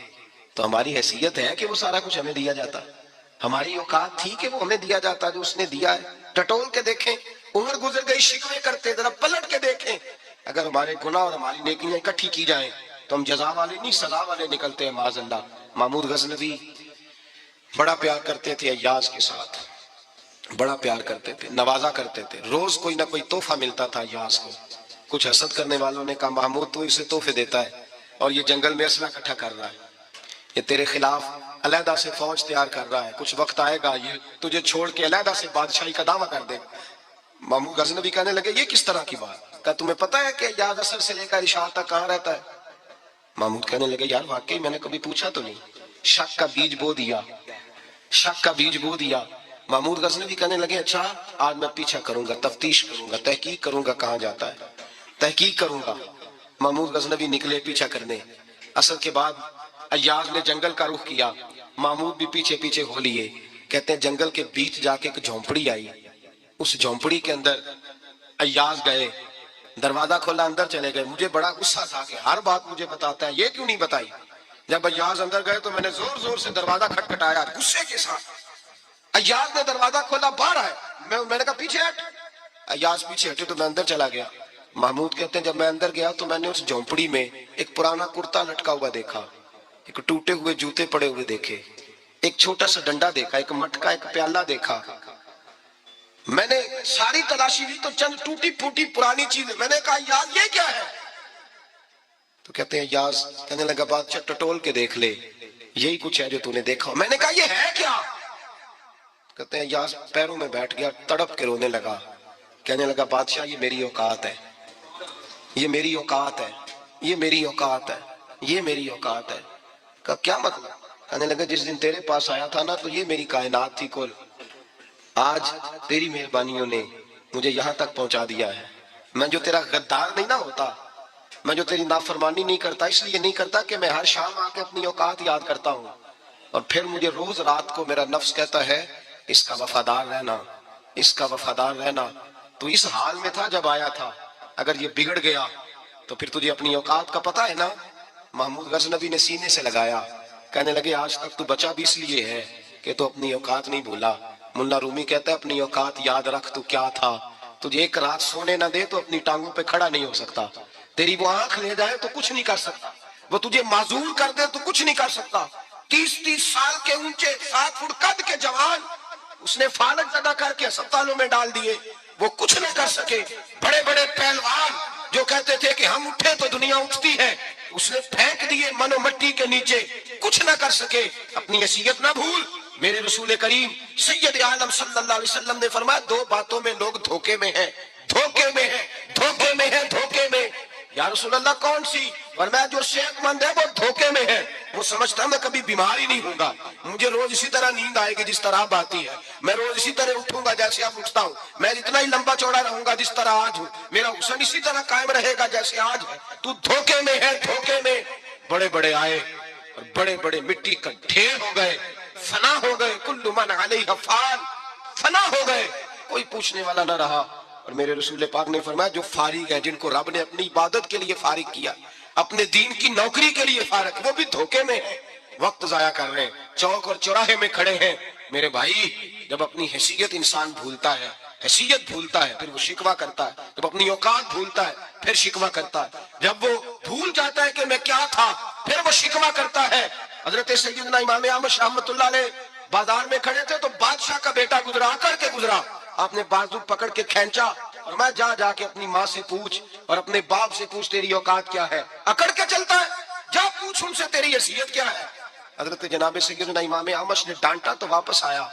تو ہماری حیثیت ہے کہ وہ سارا کچھ ہمیں دیا جاتا، ہماری اوقات تھی کہ وہ ہمیں دیا جاتا جو اس نے دیا ہے۔ ٹٹول کے دیکھیں، عمر گزر گئی، شکوے کرتے، ذرا پلٹ کے دیکھیں، اگر ہمارے گناہ اور ہماری نیکیاں اکٹھی کی جائیں تو ہم جزا والے نہیں سزا والے نکلتے ہیں معاذ اللہ۔ محمود غزنوی بڑا پیار کرتے تھے ایاز کے ساتھ، بڑا پیار کرتے تھے، نوازا کرتے تھے، روز کوئی نہ کوئی تحفہ ملتا تھا ایاز کو۔ کچھ حسد کرنے والوں نے کہا محمود تو اسے تحفے دیتا ہے اور یہ جنگل میں اسلحہ اکٹھا کر رہا ہے، یہ تیرے خلاف علیحدہ سے فوج تیار کر رہا ہے، کچھ وقت آئے گا یہ تجھے چھوڑ کے علیحدہ سے بادشاہی کا دعویٰ کر دے۔ محمود غزنوی کہنے لگے یہ کس طرح کی بات؟ کہا تمہیں پتہ ہے کہ ایاز اثر سے لے کر اشاعت تک کہاں رہتا ہے؟ محمود کہنے لگے یار واقعی میں نے کبھی پوچھا تو نہیں، شک کا بیج بو دیا، شک کا بیج بو دیا۔ محمود غزنوی کہنے لگے اچھا آج میں پیچھا کروں گا، تفتیش کروں گا، تحقیق کروں گا کہاں جاتا ہے، تحقیق کروں گا۔ محمود غزنوی نکلے پیچھا کرنے، اثر کے بعد ایاز نے جنگل کا رخ کیا، محمود بھی پیچھے پیچھے ہو لیے۔ کہتے ہیں جنگل کے بیچ جا کے ایک جھونپڑی آئی، اس جھونپڑی کے اندر ایاز گئے، دروازہ کھولا، اندر چلے گئے۔ مجھے بڑا غصہ تھا کہ ہر بات مجھے بتاتا ہے، یہ کیوں نہیں بتائی؟ جب ایاز اندر گئے تو میں نے زور زور سے دروازہ کھٹکھٹایا غصے کے ساتھ۔ ایاز نے دروازہ کھولا، باہر آئے، میں نے کہا پیچھے ہٹ۔ ایاز پیچھے ہٹے تو میں اندر چلا گیا۔ محمود کہتے ہیں جب میں اندر گیا تو میں نے اس جھونپڑی میں ایک پرانا کرتا لٹکا ہوا دیکھا، ایک ٹوٹے ہوئے جوتے پڑے ہوئے دیکھے، ایک چھوٹا سا ڈنڈا دیکھا، ایک مٹکا، ایک پیالہ دیکھا۔ میں نے ساری تلاشی لی تو چند ٹوٹی پھوٹی پرانی چیزیں، میں نے کہا یاد یہ کیا ہے؟ تو کہتے ہیں یاز کہنے لگا بادشاہ ٹٹول کے دیکھ لے، یہی کچھ ہے جو تو نے دیکھا۔ میں نے کہا یہ ہے کیا؟ کہتے ہیں یاس پیروں میں بیٹھ گیا, تڑپ کے رونے لگا, کہنے لگا بادشاہ یہ میری اوقات ہے, یہ میری اوقات ہے, یہ میری اوقات ہے, یہ میری اوقات ہے. کہا کیا مطلب؟ کہنے لگا جس دن تیرے پاس آیا تھا نا تو یہ میری کائنات تھی کل, آج تیری مہربانیوں نے مجھے یہاں تک پہنچا دیا ہے. میں جو تیرا غدار نہیں نہ ہوتا, میں جو تیری نافرمانی نہیں کرتا, اس لیے نہیں کرتا کہ میں ہر شام آ کے اپنی اوقات یاد کرتا ہوں, اور پھر مجھے روز رات کو میرا نفس کہتا ہے اس کا وفادار رہنا, اس کا وفادار رہنا. تو اس حال میں تھا جب آیا تھا, اگر یہ بگڑ گیا تو پھر تجھے اپنی اوقات کا پتہ ہے نا. محمود غزنوی نے سینے سے لگایا, کہنے لگے آج تک تو بچا بھی اس لیے ہے کہ تو اپنی اوقات نہیں بھولا. ملا رومی کہتا ہے اپنی اوقات یاد رکھ, تو کیا تھا, تجھے ایک رات سونے نہ دے تو اپنی ٹانگوں پہ کھڑا نہیں ہو سکتا, تیری وہ آنکھ لے جائے تو کچھ نہیں کر سکتا, وہ تجھے معذور کر دے تو کچھ نہیں کر سکتا. 30 سال کے اونچے 7 فٹ قد کے جوان اس نے فالج زدہ کر کے ہسپتالوں میں ڈال دیے, وہ کچھ نہ کر سکے. بڑے بڑے پہلوان جو کہتے تھے کہ ہم اٹھے تو دنیا اٹھتی ہے, اس نے پھینک دیے منو مٹی کے نیچے, کچھ نہ کر سکے. اپنی حیثیت نہ بھول. میرے رسول کریم سید عالم صلی اللہ علیہ وسلم نے فرمایا 2 باتوں میں لوگ دھوکے میں ہیں, دھوکے میں ہیں, دھوکے میں ہیں, دھوکے میں. یا رسول اللہ کون سی؟ فرمایا جو صحت مند ہے وہ دھوکے میں ہے, وہ سمجھتا میں کبھی بیمار ہی نہیں ہوں گا, مجھے روز اسی طرح نیند آئے گی جس طرح اب آتی ہے, میں روز اسی طرح اٹھوں گا جیسے اب اٹھتا ہوں, میں اتنا ہی لمبا چوڑا رہوں گا جس طرح آج ہوں, میرا حسن اسی طرح قائم رہے گا جیسے آج ہے. تو دھوکے میں ہے, دھوکے میں. بڑے بڑے آئے اور بڑے بڑے مٹی کا ڈھیر ہو گئے, فنا ہو گئے. کل من علیہ فان, فنا ہو گئے, کوئی پوچھنے والا نہ رہا. اور میرے رسول پاک نے فرمایا جو فارغ ہے, جن کو رب نے اپنی عبادت کے لیے فارغ کیا, اپنے دین کی نوکری کے لیے فارغ, وہ بھی دھوکے میں ہیں, وقت ضائع کر رہے ہیں, چوک اور چوراہے میں کھڑے ہیں. میرے بھائی جب اپنی حیثیت انسان بھولتا ہے, حیثیت بھولتا ہے, پھر وہ شکوہ کرتا ہے. جب اپنی اوقات بھولتا ہے پھر شکوہ کرتا ہے. جب وہ بھول جاتا ہے کہ میں کیا تھا پھر وہ شکوہ کرتا ہے. حضرت سیدنا امام احمد رحمۃ اللہ علیہ بازار میں کھڑے تھے تو بادشاہ کا بیٹا گزرا, آ کر کے گزرا, آپ نے بازو پکڑ کے کھینچا اور میں جا کے اپنی ماں سے پوچھ اور اپنے باپ سے پوچھ تیری اوقات کیا ہے. اکڑ کے چلتا ہے, جا پوچھ ان سے تیری حیثیت کیا ہے. حضرت جناب سیدنا امام احمد نے ڈانٹا تو واپس آیا,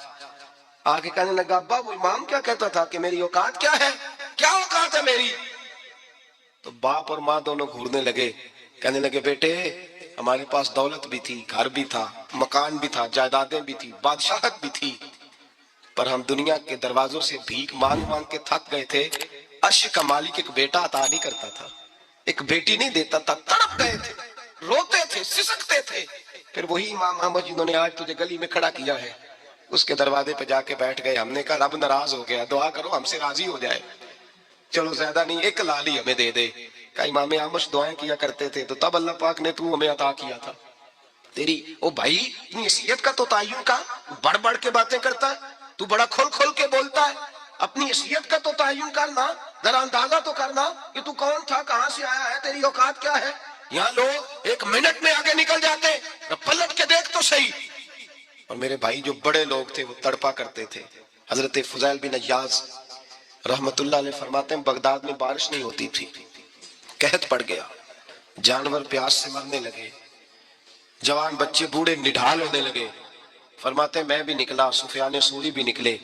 آگے کہنے لگا ابا وہ امام کیا کہتا تھا کہ میری اوقات کیا ہے, کیا اوقات ہے میری. تو باپ اور ماں دونوں گھورنے لگے, کہنے لگے بیٹے ہمارے پاس دولت بھی تھی, گھر بھی تھا, مکان بھی تھا, جائیدادیں بھی تھی, بادشاہت بھی تھی, پر ہم دنیا کے دروازوں سے بھیک مانگ مانگ کے تھک گئے تھے. عرش کا مالک ایک بیٹا عطا نہیں کرتا تھا, ایک بیٹی نہیں دیتا تھا, تڑپ گئے تھے, روتے تھے, سسکتے تھے. پھر وہی امام احمد جنہوں نے آج تجھے گلی میں کھڑا کیا ہے اس کے دروازے پہ جا کے بیٹھ گئے. ہم نے کہا رب ناراض ہو گیا, دعا کرو ہم سے راضی ہو جائے, چلو زیادہ نہیں ایک لالی ہمیں دے دے. کہ امام احمد دعائیں کیا کرتے تھے تو تب اللہ پاک نے تو ہمیں عطا کیا تھا. تیری او بھائی اپنی حیثیت کا تو تعین کا, بڑھ بڑھ کے باتیں کرتا ہے, تو بڑا کھول کھول کے بولتا ہے, اپنی حیثیت کا تو تعین کرنا, ذرا اندازہ تو کرنا کہ تو کون تھا, کہاں سے آیا ہے, تیری اوقات کیا ہے. یہاں لوگ 1 منٹ میں آگے نکل جاتے, پلٹ کے دیکھ تو صحیح. اور میرے بھائی جو بڑے لوگ تھے وہ تڑپا کرتے تھے. حضرت فضیل بن عیاض رحمت اللہ علیہ فرماتے ہیں بغداد میں بارش نہیں ہوتی تھی, قحط پڑ گیا, جانور پیاس سے مرنے لگے, جوان بچے بوڑھے نڈھال ہونے لگے. فرماتے ہیں میں بھی نکلا, سفیان ثوری بھی نکلے,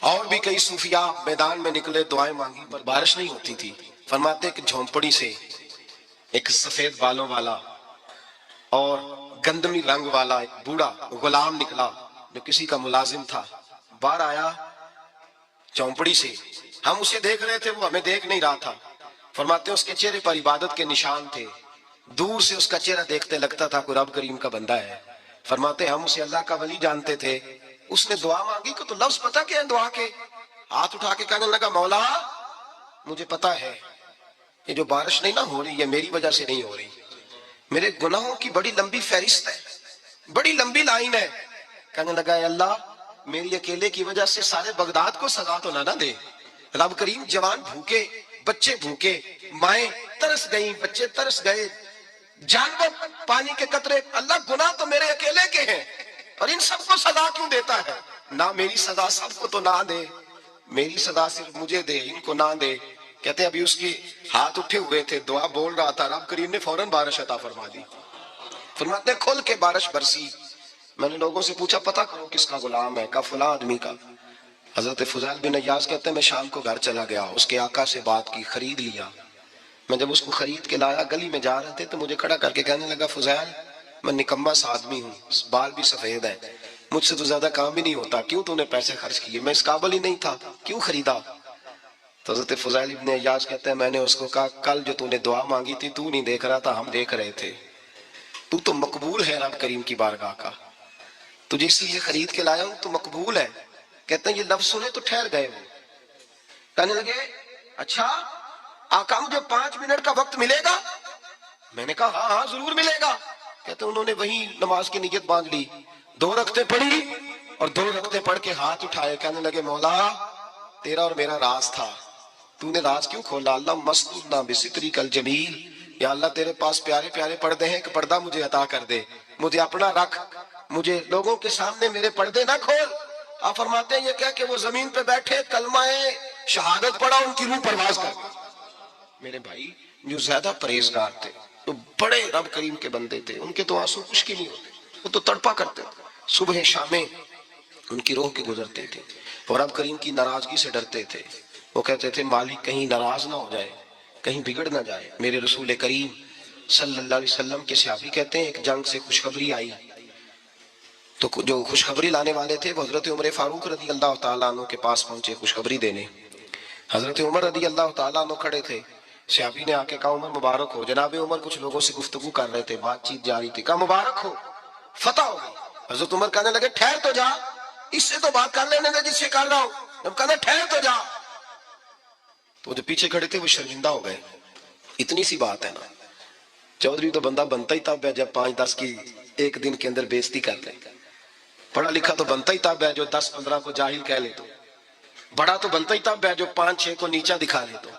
اور بھی کئی صوفیاء میدان میں نکلے, دعائیں مانگی پر بارش نہیں ہوتی تھی. فرماتے ہیں کہ جھونپڑی سے ایک سفید بالوں والا اور گندمی رنگ والا ایک بوڑھا غلام نکلا جو کسی کا ملازم تھا, باہر آیا چونپڑی سے, ہم اسے دیکھ رہے تھے وہ ہمیں دیکھ نہیں رہا تھا. فرماتے ہیں اس کے چہرے پر عبادت کے نشان تھے, دور سے اس کا چہرہ دیکھتے لگتا تھا کوئی رب کریم کا بندہ ہے. فرماتے ہیں ہم اسے اللہ کا ولی جانتے تھے. اس نے دعا مانگی کہ تو لفظ پتا کیا ہے دعا کے, ہاتھ اٹھا کے کہنے لگا مولا مجھے پتا ہے یہ جو بارش نہیں نہ ہو رہی یہ میری وجہ سے نہیں ہو رہی, میرے گناہوں کی بڑی لمبی فہرست ہے, بڑی لمبی لائن ہے. کہنے لگا اے اللہ میری اکیلے کی وجہ سے سارے بغداد کو سزا تو نہ دے. رب کریم جوان بھوکے, بچے بھوکے, مائیں ترس گئیں, بچے ترس گئے, جانور پانی کے قطرے, اللہ گناہ تو میرے اکیلے کے ہیں اور ان سب کو سزا کیوں دیتا ہے. نہ میری سزا سب کو تو نہ دے, میری سزا صرف مجھے دے, ان کو نہ دے. کہتے ہیں ابھی اس کی ہاتھ اٹھے ہوئے تھے, دعا بول رہا تھا, رب کریم نے فوراً بارش عطا فرما دی. فرماتے ہیں کھل کے بارش برسی, میں نے لوگوں سے پوچھا پتہ کرو کس کا غلام ہے، کہا فلاں آدمی کا۔ حضرت فضیل بن عیاض کہتے ہیں میں شام کو گھر چلا گیا، اس کے آقا سے بات کی، خرید لیا۔ میں جب اس کو خرید کے لایا، گلی میں جا رہے تھے تو مجھے کھڑا کر کے کہنے لگا فضیل میں نکما سا آدمی ہوں، بال بھی سفید ہے، مجھ سے تو زیادہ کام بھی نہیں ہوتا، کیوں تو نے پیسے خرچ کیے؟ میں اس قابل ہی نہیں تھا، کیوں خریدا؟ تو حضرت فضیل ابن عیاض کہتے ہیں میں نے اس کو کہا کل جو تو نے دعا مانگی تھی تو نہیں دیکھ رہا تھا، ہم دیکھ رہے تھے، تو مقبول ہے رب کریم کی بارگاہ کا، تجھے اس لیے خرید کے لایا ہوں تو مقبول ہے۔ کہتے ہیں یہ لفظ سنے تو ٹھہر گئے وہ، کہنے لگے اچھا آقا مجھے 5 منٹ کا وقت ملے گا؟ میں نے کہا ہاں ہاں ضرور ملے گا۔ کہتے ہیں انہوں نے وہیں نماز کی نیت باندھ لی، 2 رکعتیں پڑھی اور 2 رکعتیں پڑھ کے ہاتھ اٹھائے، کہنے لگے مولا تیرا اور میرا راز تھا، تو نے راز کیوں کھولا؟ اللہ مستورنا بستری کل جمیل، یا اللہ تیرے پاس پیارے پیارے پردے ہیں، ایک پردہ مجھے عطا کر دے، مجھے اپنا رکھ، مجھے لوگوں کے سامنے میرے پردے نہ کھول۔ آپ فرماتے ہیں یہ کہہ کہ وہ زمین پہ بیٹھے کلمہ شہادت پڑھا، ان کی روح پرواز کر گئی۔ میرے بھائی جو زیادہ پرہیزگار تھے، تو بڑے رب کریم کے بندے تھے، ان کے تو آنسو خشکی نہیں ہوتے، وہ تو تڑپا کرتے تھے، صبح شامیں ان کی روح کے گزرتے تھے، اور رب کریم کی ناراضگی سے ڈرتے تھے۔ وہ کہتے تھے مالک کہیں ناراض نہ ہو جائے، کہیں بگڑ نہ جائے۔ میرے رسول کریم صلی اللہ علیہ وسلم کے صحابی کہتے ہیں ایک جنگ سے خوشخبری آئی، تو جو خوشخبری لانے والے تھے وہ حضرت عمر فاروق رضی اللہ تعالیٰ عنہ کے پاس پہنچے خوشخبری دینے۔ حضرت عمر رضی اللہ تعالیٰ عنہ کھڑے تھے، صحابی نے آ کے کہا عمر مبارک ہو۔ جناب عمر کچھ لوگوں سے گفتگو کر رہے تھے، بات چیت جاری تھی، کہا مبارک ہو فتح ہو گئی۔ حضرت عمر کہنے لگے ٹھہر تو جا، اس سے تو بات کر لینے دے جس سے کر رہا ہوں۔ جب کہنے ٹھہر تو جا، تو جو پیچھے کھڑے تھے وہ شرمندہ ہو گئے۔ اتنی سی بات ہے نا، چودھری تو بندہ بنتا ہی تب ہے جب 5-10 کی ایک دن کے اندر بےزتی کر لے، پڑھا لکھا تو بنتا ہی تب ہے جو 10-15 کو جاہل کہہ لے، تو بڑا تو بنتا ہی تب ہے جو 5-6 کو نیچا دکھا لے۔ تو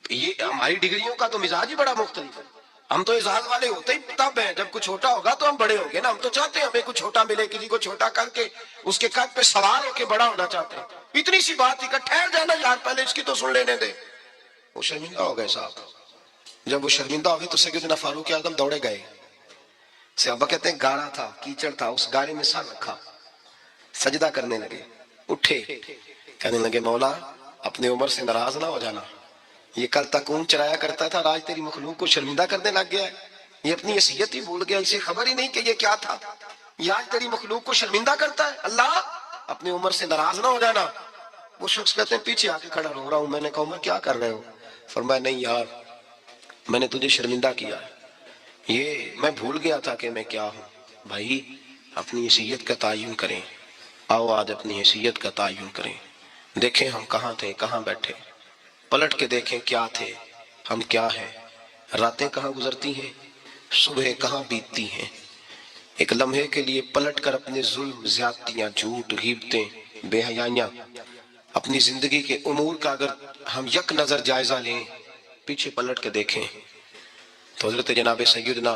یہ ہماری ڈگریوں کا تو مزاج ہی بڑا مختلف ہے، ہم تو اعزاز والے ہوتے ہی تب ہیں جب کچھ چھوٹا ہوگا تو ہم بڑے ہوں گے نا، ہم تو چاہتے ہیں ہمیں کچھ چھوٹا ملے، کسی کو چھوٹا کر کے اس کے قد پہ سوار ہو کے بڑا ہونا چاہتے ہیں۔ اتنی سی بات تھی کہ ٹھہر جانا یار پہلے اس کی تو سن لینے دے۔ وہ شرمندہ ہو گئے صاحب، جب وہ شرمندہ ہو گئے تو سیدنا فاروق اعظم دوڑے گئے۔ صحابہ کہتے ہیں گاڑا تھا، کیچڑ تھا، اس گاڑے میں سر رکھا، سجدہ کرنے لگے، اٹھے، کہنے لگے مولا اپنے عمر سے ناراض نہ ہو جانا، یہ کل تک اون چرایا کرتا تھا، آج تیری مخلوق کو شرمندہ کرنے لگ گیا ہے، یہ اپنی حیثیت ہی بھول گیا، اسے خبر ہی نہیں کہ یہ کیا تھا، یہ آج تیری مخلوق کو شرمندہ کرتا ہے، اللہ اپنے عمر سے ناراض نہ ہو جانا۔ وہ شخص کہتے ہیں پیچھے آ کے کھڑا رو رہا ہوں۔ میں نے کہا عمر کیا کر رہے ہو؟ فرمایا نہیں یار میں نے تجھے شرمندہ کیا ہے، یہ میں بھول گیا تھا کہ میں کیا ہوں۔ بھائی اپنی حیثیت کا تعین کریں، آؤ آج اپنی حیثیت کا تعین کریں، دیکھیں ہم کہاں تھے کہاں بیٹھے، پلٹ کے دیکھیں کیا تھے ہم کیا ہیں، راتیں کہاں گزرتی ہیں، صبح کہاں بیتتی ہیں۔ ایک لمحے کے لیے پلٹ کر اپنے ظلم، زیادتیاں، جھوٹ، غیبتیں، بے حیائیاں، اپنی زندگی کے امور کا اگر ہم یک نظر جائزہ لیں، پیچھے پلٹ کے دیکھیں تو حضرت جناب سیدنا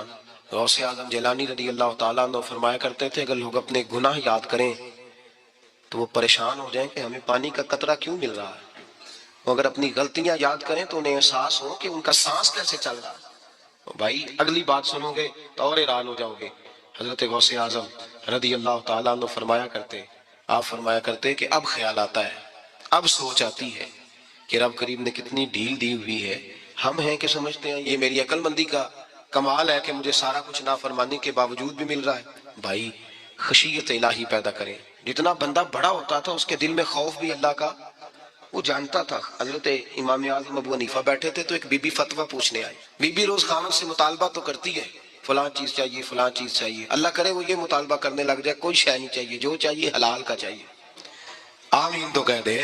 غوث اعظم جیلانی رضی اللہ تعالیٰ عنہ فرمایا کرتے تھے اگر لوگ اپنے گناہ یاد کریں تو وہ پریشان ہو جائیں کہ ہمیں پانی کا قطرہ کیوں مل رہا ہے، وہ اگر اپنی غلطیاں یاد کریں تو انہیں احساس ہو کہ ان کا سانس کیسے چل رہا ہے۔ بھائی اگلی بات سنو گے تو اور حیران ہو جاؤ گے۔ حضرت غوث اعظم رضی اللہ تعالیٰ عنہ فرمایا کرتے، آپ فرمایا کرتے کہ اب خیال آتا ہے، اب سوچ آتی ہے کہ رب کریم نے کتنی ڈھیل دی ہوئی ہے، ہم ہیں کہ سمجھتے ہیں یہ میری عقل مندی کا کمال ہے کہ مجھے سارا کچھ نافرمانی کے باوجود بھی مل رہا ہے۔ بھائی خشیت الہی پیدا کریں، جتنا بندہ بڑا ہوتا تھا اس کے دل میں خوف بھی اللہ کا وہ جانتا تھا۔ حضرت امام اعظم ابو حنیفہ بیٹھے تھے تو ایک بی بی فتویٰ پوچھنے آئی، بی بی روز خامن سے مطالبہ تو کرتی ہے فلاں چیز چاہیے فلاں چیز چاہیے، اللہ کرے وہ یہ مطالبہ کرنے لگ جائے کوئی شے نہیں چاہیے، جو چاہیے حلال کا چاہیے، آمین تو کہہ دے۔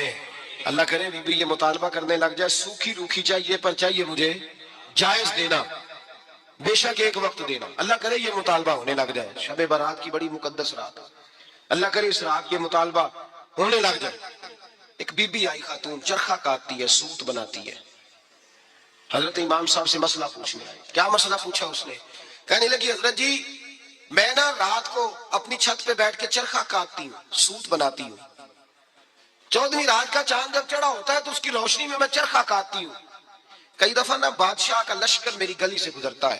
اللہ کرے بی بی یہ مطالبہ کرنے لگ جائے سوکھی روکھی چاہیے پر چاہیے مجھے جائز دینا، بے شک ایک وقت دینا، اللہ کرے یہ مطالبہ ہونے لگ جائے۔ شب برات کی بڑی مقدس رات، اللہ کرے اس رات یہ مطالبہ ہونے لگ جائے۔ ایک بی بی آئی خاتون، چرخہ کاٹتی ہے، سوت بناتی ہے، حضرت امام صاحب سے مسئلہ پوچھنے آئی۔ کیا مسئلہ پوچھا اس نے؟ کہنے لگی حضرت جی میں نا رات کو اپنی چھت پہ بیٹھ کے چرخہ کاٹتی ہوں، سوت بناتی ہوں، 14ویں رات کا چاند جب چڑھا ہوتا ہے تو اس کی روشنی میں چرخہ کاٹتی ہوں، کئی دفعہ نا بادشاہ کا لشکر میری گلی سے گزرتا ہے،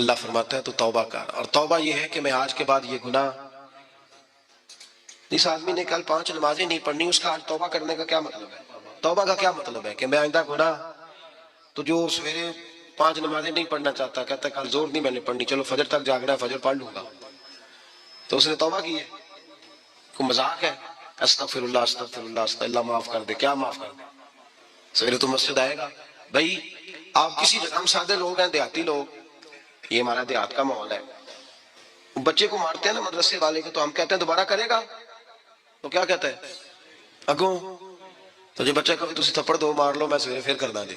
اللہ فرماتا ہے تو توبہ کر، اور توبہ یہ ہے کہ میں آج کے بعد یہ گناہ، جس آدمی نے کل 5 نمازیں نہیں پڑھنی، اس کا آج توبہ کرنے کا کیا مطلب ہے؟ توبہ کا کیا مطلب ہے کہ میں آئندہ گناہ، تو جو سویرے 5 نمازیں نہیں پڑھنا چاہتا، کہتا ہے کل زور نہیں میں نے پڑھنی، چلو فجر تک جاگ رہا ہے فجر پڑھ لوں گا، تو اس نے توبہ کی ہے؟ کوئی مذاق ہے؟ استغفر اللہ استغفر اللہ استغفر اللہ، معاف کر دے، کیا معاف کر دے؟ سویرے تو مسجد آئے گا بھائی، آپ کسی جگہ، ہم سادے لوگ ہیں، دیہاتی لوگ، یہ ہمارا دیہات کا ماحول ہے، بچے کو مارتے ہیں نا مدرسے والے کو، تو ہم کہتے ہیں دوبارہ کرے گا، تو کیا کہتا ہے اگوں، تو جو بچہ کبھی تسی تھپڑ دو مار لو میں سویرے پھر کرنا دے،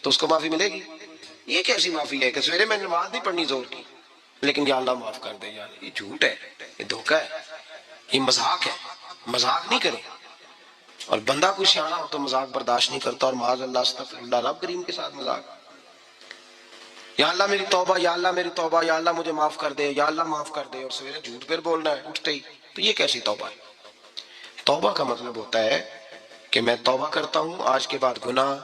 تو اس کو معافی ملے گی؟ یہ کیسی معافی ہے کہ سویرے میں نماز نہیں پڑھنی زور کی، لیکن یا اللہ معاف کر دے؟ یار یہ جھوٹ ہے، یہ دھوکہ ہے، یہ مذاق ہے، مذاق نہیں کریں۔ اور بندہ کوئی سیانا ہو تو مذاق برداشت نہیں کرتا، اور معاذ اللہ استغفر اللہ، رب کریم کے ساتھ مذاق، یا اللہ میری توبہ، یا اللہ میری توبہ، یا اللہ مجھے معاف کر دے، یا اللہ معاف کر دے، اور سویرے جھوٹ پھر بولنا ہے اٹھتے ہی، تو یہ کیسی توبہ ہے؟ توبہ کا مطلب ہوتا ہے کہ میں توبہ کرتا ہوں آج کے بعد گناہ،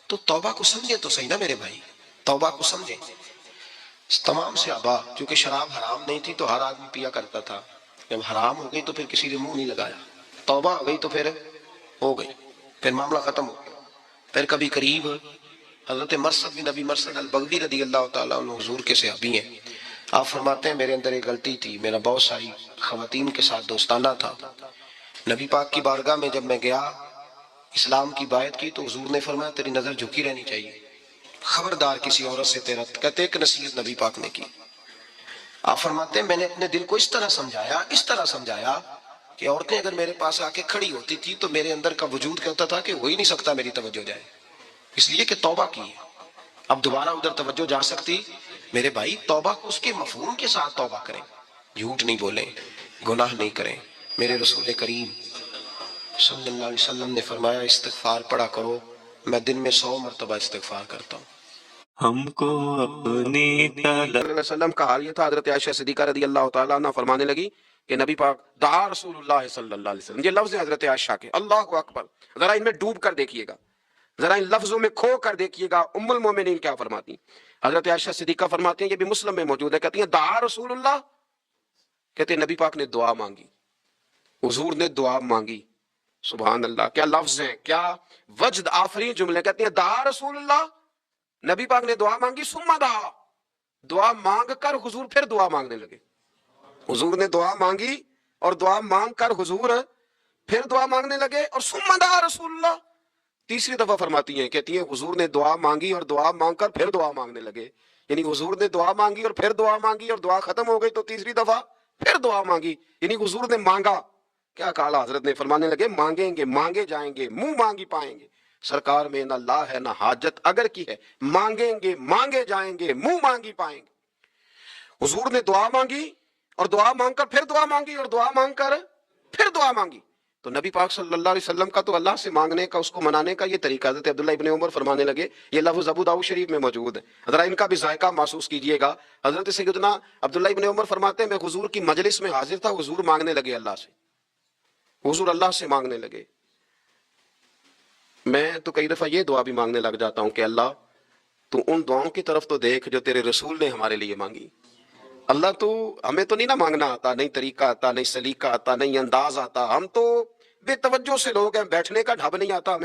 تو توبہ کو سمجھے تو صحیح نا میرے بھائی، توبہ کو سمجھے۔ تمام صحابہ، چونکہ شراب حرام نہیں تھی تو ہر آدمی پیا کرتا تھا، جب حرام ہو گئی تو پھر کسی نے منہ نہیں لگایا، توبہ ہو گئی تو پھر ہو گئی، پھر معاملہ ختم ہو گیا۔ پھر کبھی قریب حضرت مرثد بن ابی مرثد البغوی رضی اللہ تعالیٰ عنہ حضور کے صحابی ہیں، آپ فرماتے ہیں میرے اندر ایک غلطی تھی، میرا بہت ساری خواتین کے ساتھ دوستانہ تھا، نبی پاک کی بارگاہ میں جب میں گیا اسلام کی بائت کی تو حضور نے فرمایا تیری نظر جھکی رہنی چاہیے، خبردار کسی عورت سے تیرا، کہتے ایک نصیحت نبی پاک نے کی، آپ فرماتے ہیں میں نے اپنے دل کو اس طرح سمجھایا کہ عورتیں اگر میرے پاس آ کے کھڑی ہوتی تھی تو میرے اندر کا وجود کہتا تھا کہ ہو ہی نہیں سکتا میری توجہ جائے، اس لیے کہ توبہ کی ہے، اب دوبارہ ادھر توجہ جا سکتی؟ میرے بھائی توبہ کو اس کے مفہوم کے ساتھ توبہ کریں، جھوٹ نہیں بولیں، گناہ نہیں کریں۔ میرے رسول کریم صلی اللہ علیہ وسلم نے فرمایا استغفار پڑھا کرو، میں دن میں 100 مرتبہ استغفار کرتا ہوں۔ ہم کو اپنی طلب صلی اللہ علیہ وسلم کا حال یہ تھا، حضرت عائشہ صدیقہ رضی اللہ تعالیٰ عنہ فرمانے لگی کہ نبی پاک دعا رسول اللہ صلی اللہ علیہ وسلم، یہ لفظ ہے حضرت عائشہ کے، اللہ اکبر، ذرا ان میں ڈوب کر دیکھیے گا، ذرا ان لفظوں میں کھو کر دیکھیے گا، ام المومنین کیا فرماتی ہیں۔ حضرت عائشہ صدیقہ فرماتی ہیں، یہ بھی مسلم میں موجود ہے، کہتی ہیں دعا رسول اللہ، کہتے ہیں نبی پاک نے دعا مانگی، حضور نے دعا مانگی، سبحان اللہ، کیا لفظ ہیں، کیا وجد آفرین جملے، کہتی ہیں دعا رسول اللہ، نبی پاک نے دعا مانگی، ثم دعا، دعا مانگ کر حضور پھر دعا مانگنے لگے، حضور نے دعا مانگی اور دعا مانگ کر حضور پھر دعا مانگنے لگے، اور ثم دعا رسول اللہ، تیسری دفعہ فرماتی ہیں، کہتی ہیں حضور نے دعا مانگی اور دعا مانگ کر پھر دعا مانگنے لگے، یعنی حضور نے دعا مانگی اور پھر دعا مانگی اور دعا ختم ہو گئی تو تیسری دفعہ پھر دعا مانگی، یعنی حضور نے مانگا، کیا کہا حضرت نے، فرمانے لگے مانگیں گے مانگے جائیں گے، منہ مانگی پائیں گے، سرکار میں نہ لا ہے نہ حاجت اگر کی ہے، مانگیں گے مانگے جائیں گے، منہ مانگی پائیں گے۔ حضور نے دعا مانگی اور دعا مانگ کر پھر دعا مانگی اور دعا مانگ کر پھر دعا مانگی، تو نبی پاک صلی اللہ علیہ وسلم کا تو اللہ سے مانگنے کا، اس کو منانے کا یہ طریقہ، حضرت عبداللہ ابن عمر فرمانے لگے، یہ لفظ ابو داؤد شریف میں موجود ہے، ذرا ان کا بھی ذائقہ محسوس کیجئے گا۔ حضرت سیدنا عبداللہ ابن عمر فرماتے ہیں میں حضور کی مجلس میں حاضر تھا، حضور مانگنے لگے اللہ سے، حضور اللہ سے مانگنے لگے، میں تو کئی دفعہ یہ دعا بھی مانگنے لگ جاتا ہوں کہ اللہ تو ان دعاؤں کی طرف تو دیکھ جو تیرے رسول نے ہمارے لیے مانگی، اللہ تو ہمیں تو نہیں نا مانگنا آتا، نہیں طریقہ آتا، نہیں سلیقہ آتا، نہیں انداز آتا، ہم تو بے توجہ سے لوگ ہیں، بیٹھنے کا ڈھب نہیں آتا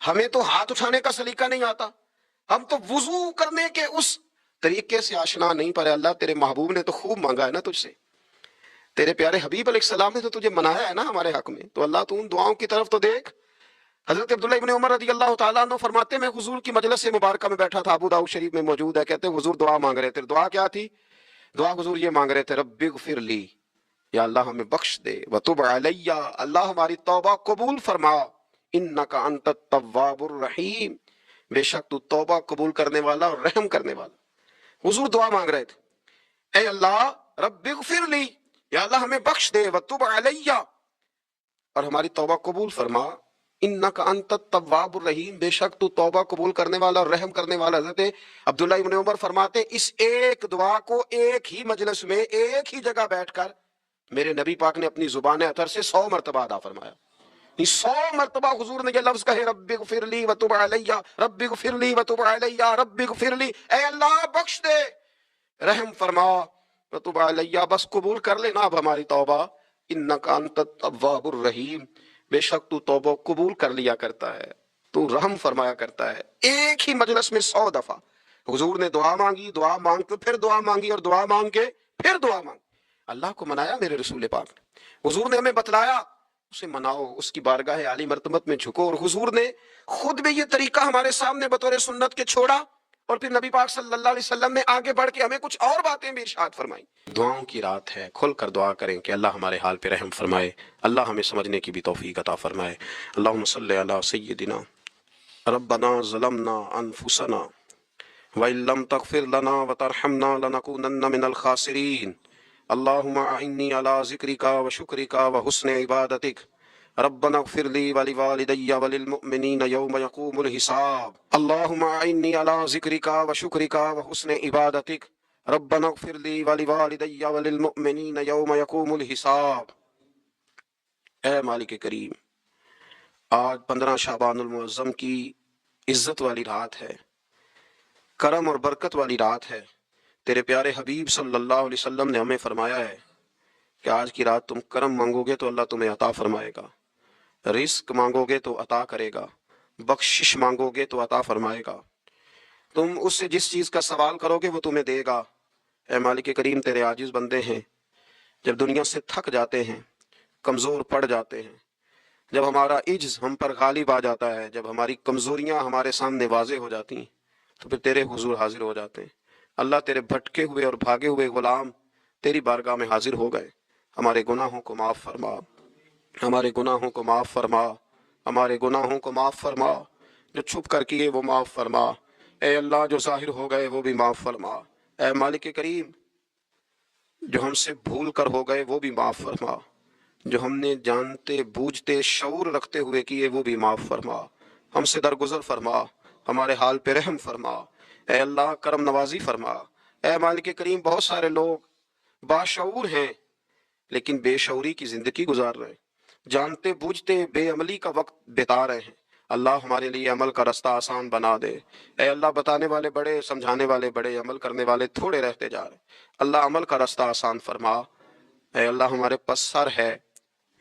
ہمیں تو ہاتھ اٹھانے کا سلیقہ نہیں آتا، ہم تو وضو کرنے کے اس طریقے سے آشنا نہیں، پر اللہ تیرے محبوب نے تو خوب مانگا ہے نا تجھ سے، تیرے پیارے حبیب علیہ السلام نے تو تجھے منایا ہے نا ہمارے حق میں، تو اللہ تو ان دعاؤں کی طرف تو دیکھ۔ حضرت عبداللہ ابن عمر رضی اللہ تعالیٰ عنہ فرماتے ہیں میں حضور کی مجلس سے مبارکہ میں بیٹھا تھا، ابو داؤد شریف میں موجود ہے، کہتے ہیں حضور دعا مانگ رہے تھے، دعا کیا تھی؟ دعا حضور یہ مانگ رہے تھے رب اغفر لی، یا اللہ ہمیں بخش دے، وتب علیہ، اللہ ہماری توبہ قبول فرما، انک انت التواب الرحیم، بے شک تو توبہ قبول کرنے والا اور رحم کرنے والا۔ حضور دعا مانگ رہے تھے، اے اللہ رب اغفر لی، یا اللہ ہمیں بخش دے، وتب علیہ، اور ہماری توبہ قبول فرما، انک انت التواب الرحیم، بے شک تو توبہ قبول کرنے والا اور رحم کرنے والا۔ حضرت عبداللہ ابن عمر فرماتے اس ایک دعا کو ایک ہی مجلس میں ایک ہی جگہ بیٹھ کر میرے نبی پاک نے اپنی زبان اطہر سے 100 مرتبہ ادا فرمایا، 100 مرتبہ حضور نے یہ لفظ کہے ربی غفر لی وتب علیہ، ربی غفر لی وتب علیہ، ربی غفر لی، اے اللہ بخش دے، رحم فرما، وتب علیہ، بس قبول کر لینا اب ہماری توبہ، انک انت التواب الرحیم، بے شک تو توبہ قبول کر لیا کرتا ہے، تو رحم فرمایا کرتا ہے۔ ایک ہی مجلس میں 100 دفعہ حضور نے دعا مانگی، دعا مانگ کے پھر دعا مانگی، اور دعا مانگ کے پھر دعا مانگی۔ اللہ کو منایا میرے رسول پاک نے، حضور نے ہمیں بتلایا، اسے مناؤ، اس کی بارگاہ عالی مرتبت میں جھکو، اور حضور نے خود بھی یہ طریقہ ہمارے سامنے بطور سنت کے چھوڑا، اور پھر نبی پاک صلی اللہ علیہ وسلم نے آگے بڑھ کے ہمیں کچھ اور باتیں بھی ارشاد فرمائیں۔ دعاؤں کی رات ہے، کھل کر دعا کریں کہ اللہ ہمارے حال پہ رحم فرمائے، اللہ ہمیں سمجھنے کی بھی توفیق عطا فرمائے۔ اللہم صلی علی سیدنا ربنا ظلمنا انفسنا وَإِن لَّمْ تَغْفِرْ لَنَا وَتَرْحَمْنَا لَنَكُونَنَّ مِنَ الْخَاسِرِينَ اللهم أعني على ذكرك وشكرك وحسن عبادتك ربنا اغفر لي ولوالدي وللمؤمنين يوم يقوم الحساب اللهم أعني على ذكرك وشكرك وحسن عبادتك ربنا اغفر لي ولوالدي وللمؤمنين يوم يقوم الحساب۔ اے مالک کریم، آج 15 شعبان المعظم کی عزت والی رات ہے، کرم اور برکت والی رات ہے۔ تیرے پیارے حبیب صلی اللہ علیہ وسلم نے ہمیں فرمایا ہے کہ آج کی رات تم کرم مانگو گے تو اللہ تمہیں عطا فرمائے گا، رزق مانگو گے تو عطا کرے گا، بخشش مانگو گے تو عطا فرمائے گا، تم اس سے جس چیز کا سوال کرو گے وہ تمہیں دے گا۔ اے مالک کریم، تیرے عاجز بندے ہیں، جب دنیا سے تھک جاتے ہیں، کمزور پڑ جاتے ہیں، جب ہمارا عجز ہم پر غالب آ جاتا ہے، جب ہماری کمزوریاں ہمارے سامنے واضح ہو جاتی ہیں، تو پھر تیرے حضور حاضر ہو جاتے ہیں۔ اللہ، تیرے بھٹکے ہوئے اور بھاگے ہوئے غلام تیری بارگاہ میں حاضر ہو گئے، ہمارے گناہوں کو معاف فرما، ہمارے گناہوں کو معاف فرما، ہمارے گناہوں کو معاف فرما، جو چھپ کر کیے وہ معاف فرما، اے اللہ جو ظاہر ہو گئے وہ بھی معاف فرما، اے مالک کریم جو ہم سے بھول کر ہو گئے وہ بھی معاف فرما، جو ہم نے جانتے بوجھتے شعور رکھتے ہوئے کیے وہ بھی معاف فرما، ہم سے درگزر فرما، ہمارے حال پہ رحم فرما، اے اللہ کرم نوازی فرما۔ اے مالک کریم، بہت سارے لوگ باشعور ہیں لیکن بے شعوری کی زندگی گزار رہے ہیں، جانتے بوجھتے بے عملی کا وقت بتا رہے ہیں۔ اللہ ہمارے لیے عمل کا رستہ آسان بنا دے، اے اللہ بتانے والے بڑے، سمجھانے والے بڑے، عمل کرنے والے تھوڑے رہتے جا رہے ہیں، اللہ عمل کا رستہ آسان فرما۔ اے اللہ ہمارے پاس سر ہے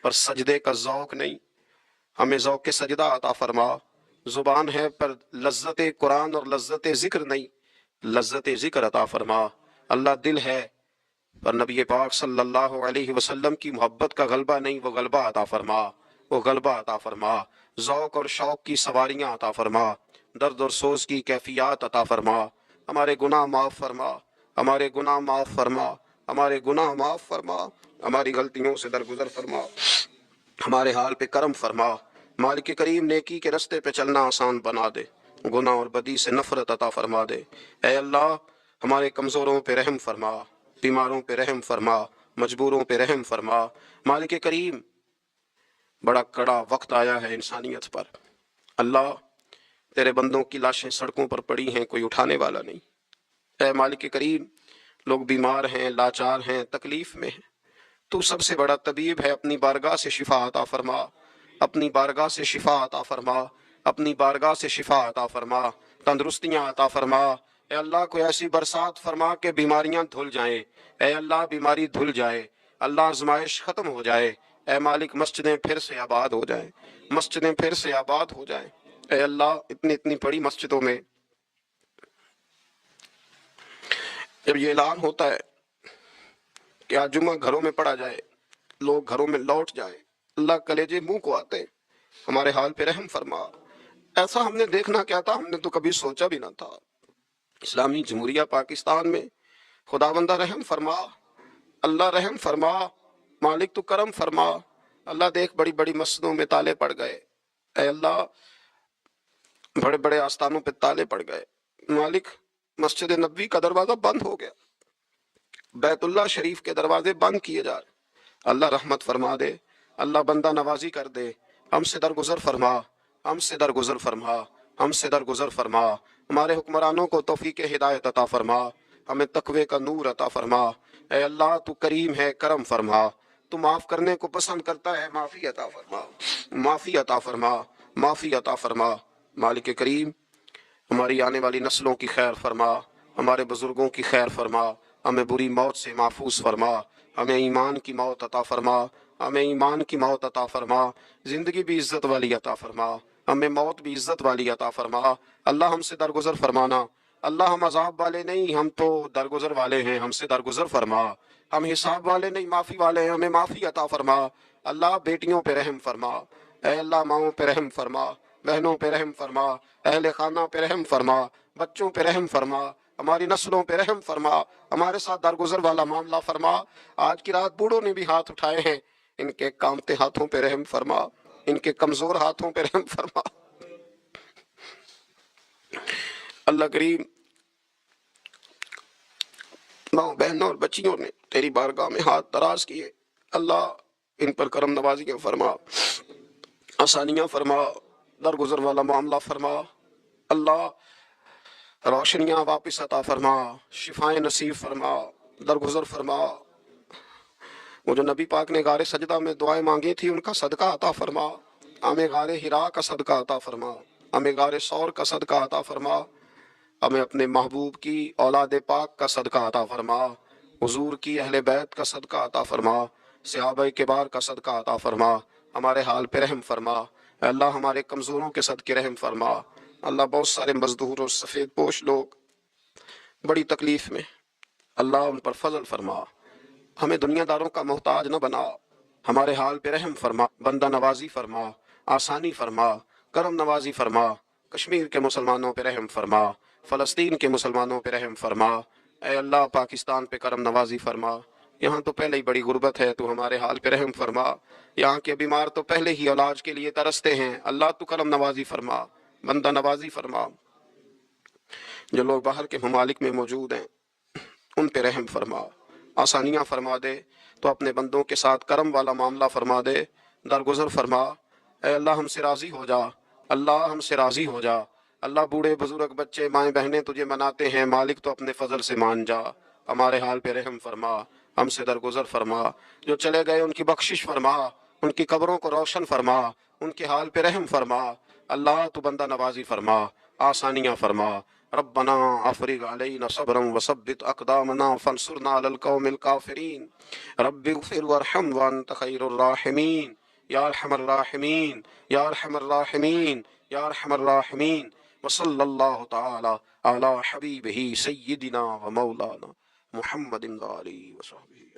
پر سجدے کا ذوق نہیں، ہمیں ذوق سجدہ عطا فرما، زبان ہے پر لذت قرآن اور لذت ذکر نہیں، لذت ذکر عطا فرما۔ اللہ دل ہے پر نبی پاک صلی اللہ علیہ وسلم کی محبت کا غلبہ نہیں، وہ غلبہ عطا فرما، وہ غلبہ عطا فرما، ذوق اور شوق کی سواریاں عطا فرما، درد اور سوز کی کیفیات عطا فرما، ہمارے گناہ معاف فرما، ہمارے گناہ معاف فرما، ہمارے گناہ معاف فرما، ہماری غلطیوں سے درگزر فرما، ہمارے حال پہ کرم فرما۔ مالک کریم نیکی کے رستے پہ چلنا آسان بنا دے، گناہ اور بدی سے نفرت عطا فرما دے۔ اے اللہ ہمارے کمزوروں پہ رحم فرما، بیماروں پہ رحم فرما، مجبوروں پہ رحم فرما۔ مالک کریم بڑا کڑا وقت آیا ہے انسانیت پر، اللہ تیرے بندوں کی لاشیں سڑکوں پر پڑی ہیں، کوئی اٹھانے والا نہیں۔ اے مالک کریم لوگ بیمار ہیں، لاچار ہیں، تکلیف میں ہیں، تو سب سے بڑا طبیب ہے، اپنی بارگاہ سے شفا عطا فرما، اپنی بارگاہ سے شفا عطا فرما، اپنی بارگاہ سے شفا عطا فرما، تندرستیاں عطا فرما۔ اے اللہ کوئی ایسی برسات فرما کہ بیماریاں دھل جائیں، اے اللہ بیماری دھل جائے، اللہ آزمائش ختم ہو جائے، اے مالک مسجدیں پھر سے آباد ہو جائیں، مسجدیں پھر سے آباد ہو جائیں۔ اے اللہ اتنی بڑی مسجدوں میں جب یہ اعلان ہوتا ہے کہ آج جمعہ گھروں میں پڑھا جائے، لوگ گھروں میں لوٹ جائیں، اللہ کلیجے منہ کو آتے، ہمارے حال پہ رحم فرما۔ ایسا ہم نے دیکھنا کیا تھا، ہم نے تو کبھی سوچا بھی نہ تھا۔ اسلامی جمہوریہ پاکستان میں خداوندہ رحم فرما، اللہ رحم فرما، مالک تو کرم فرما۔ اللہ دیکھ بڑی بڑی مسجدوں میں تالے پڑ گئے، اے اللہ بڑے بڑے آستانوں پہ تالے پڑ گئے، مالک مسجد نبوی کا دروازہ بند ہو گیا، بیت اللہ شریف کے دروازے بند کیے جا رہے، اللہ رحمت فرما دے، اللہ بندہ نوازی کر دے، ہم سے درگزر فرما، ہم سے درگزر فرما، ہم سے درگزر فرما، ہمارے حکمرانوں کو توفیق ہدایت عطا فرما، ہمیں تقوی کا نور عطا فرما۔ اے اللہ تو کریم ہے، کرم فرما، تو معاف کرنے کو پسند کرتا ہے، معافی عطا فرما، معافی عطا فرما، معافی عطا فرما۔ مالک کریم ہماری آنے والی نسلوں کی خیر فرما، ہمارے بزرگوں کی خیر فرما، ہمیں بری موت سے محفوظ فرما، ہمیں ایمان کی موت عطا فرما، ہمیں ایمان کی موت عطا فرما، زندگی بھی عزت والی عطا فرما، ہمیں موت بھی عزت والی عطا فرما۔ اللہ ہم سے درگزر فرمانا، اللہ ہم عذاب والے نہیں، ہم تو درگزر والے ہیں، ہم سے درگزر فرما۔ ہم حساب والے نہیں، معافی والے ہیں، ہمیں معافی عطا فرما۔ اللہ بیٹیوں پہ رحم فرما، اے اللہ ماؤں پہ رحم فرما، بہنوں پہ رحم فرما، اہل خانہ پہ رحم فرما، بچوں پہ رحم فرما، ہماری نسلوں پہ رحم فرما، ہمارے ساتھ درگزر والا معاملہ فرما۔ آج کی رات بوڑھوں نے بھی ہاتھ اٹھائے ہیں، ان کے کامتے ہاتھوں پہ رحم فرما، ان کے کمزور ہاتھوں پہ رحم فرما۔ اللہ کریم ماں بہنوں اور بچیوں نے تیری بارگاہ میں ہاتھ دراز کیے، اللہ ان پر کرم نوازیاں فرما، آسانیاں فرما، درگزر والا معاملہ فرما۔ اللہ روشنیاں واپس عطا فرما، شفائیں نصیب فرما، درگزر فرما۔ وہ جو نبی پاک نے غار سجدہ میں دعائیں مانگی تھی ان کا صدقہ عطا فرما، ہمیں غار حرا کا صدقہ عطا فرما، ہمیں غار ثور کا صدقہ عطا فرما، ہمیں اپنے محبوب کی اولاد پاک کا صدقہ عطا فرما، حضور کی اہل بیت کا صدقہ عطا فرما، صحابہ کبار کا صدقہ عطا فرما، ہمارے حال پہ رحم فرما۔ اے اللہ ہمارے کمزوروں کے صدقے رحم فرما۔ اللہ بہت سارے مزدور اور سفید پوش لوگ بڑی تکلیف میں، اللہ ان پر فضل فرما، ہمیں دنیا داروں کا محتاج نہ بنا، ہمارے حال پہ رحم فرما، بندہ نوازی فرما، آسانی فرما، کرم نوازی فرما، کشمیر کے مسلمانوں پہ رحم فرما، فلسطین کے مسلمانوں پہ رحم فرما۔ اے اللہ پاکستان پہ کرم نوازی فرما، یہاں تو پہلے ہی بڑی غربت ہے، تو ہمارے حال پہ رحم فرما، یہاں کے بیمار تو پہلے ہی علاج کے لیے ترستے ہیں، اللہ تو کرم نوازی فرما، بندہ نوازی فرما۔ جو لوگ باہر کے ممالک میں موجود ہیں ان پہ رحم فرما، آسانیاں فرما دے، تو اپنے بندوں کے ساتھ کرم والا معاملہ فرما دے، درگزر فرما۔ اے اللہ ہم سے راضی ہو جا، اللہ ہم سے راضی ہو جا۔ اللہ بوڑھے بزرگ بچے مائیں بہنیں تجھے مناتے ہیں، مالک تو اپنے فضل سے مان جا، ہمارے حال پہ رحم فرما، ہم سے درگزر فرما۔ جو چلے گئے ان کی بخشش فرما، ان کی قبروں کو روشن فرما، ان کے حال پہ رحم فرما۔ اللہ تو بندہ نوازی فرما، آسانیاں فرما۔ ربنا افرغ علینا صبرا وثبت اقدامنا فانصرنا علی القوم الکافرین۔ رب اغفر وارحم وانت خیر الراحمین، یا ارحم الراحمین، یا ارحم الراحمین، یا ارحم الراحمین۔ وصلی اللہ تعالی علی حبیبہ سیدنا و مولانا محمد وآلہ وصحبہ۔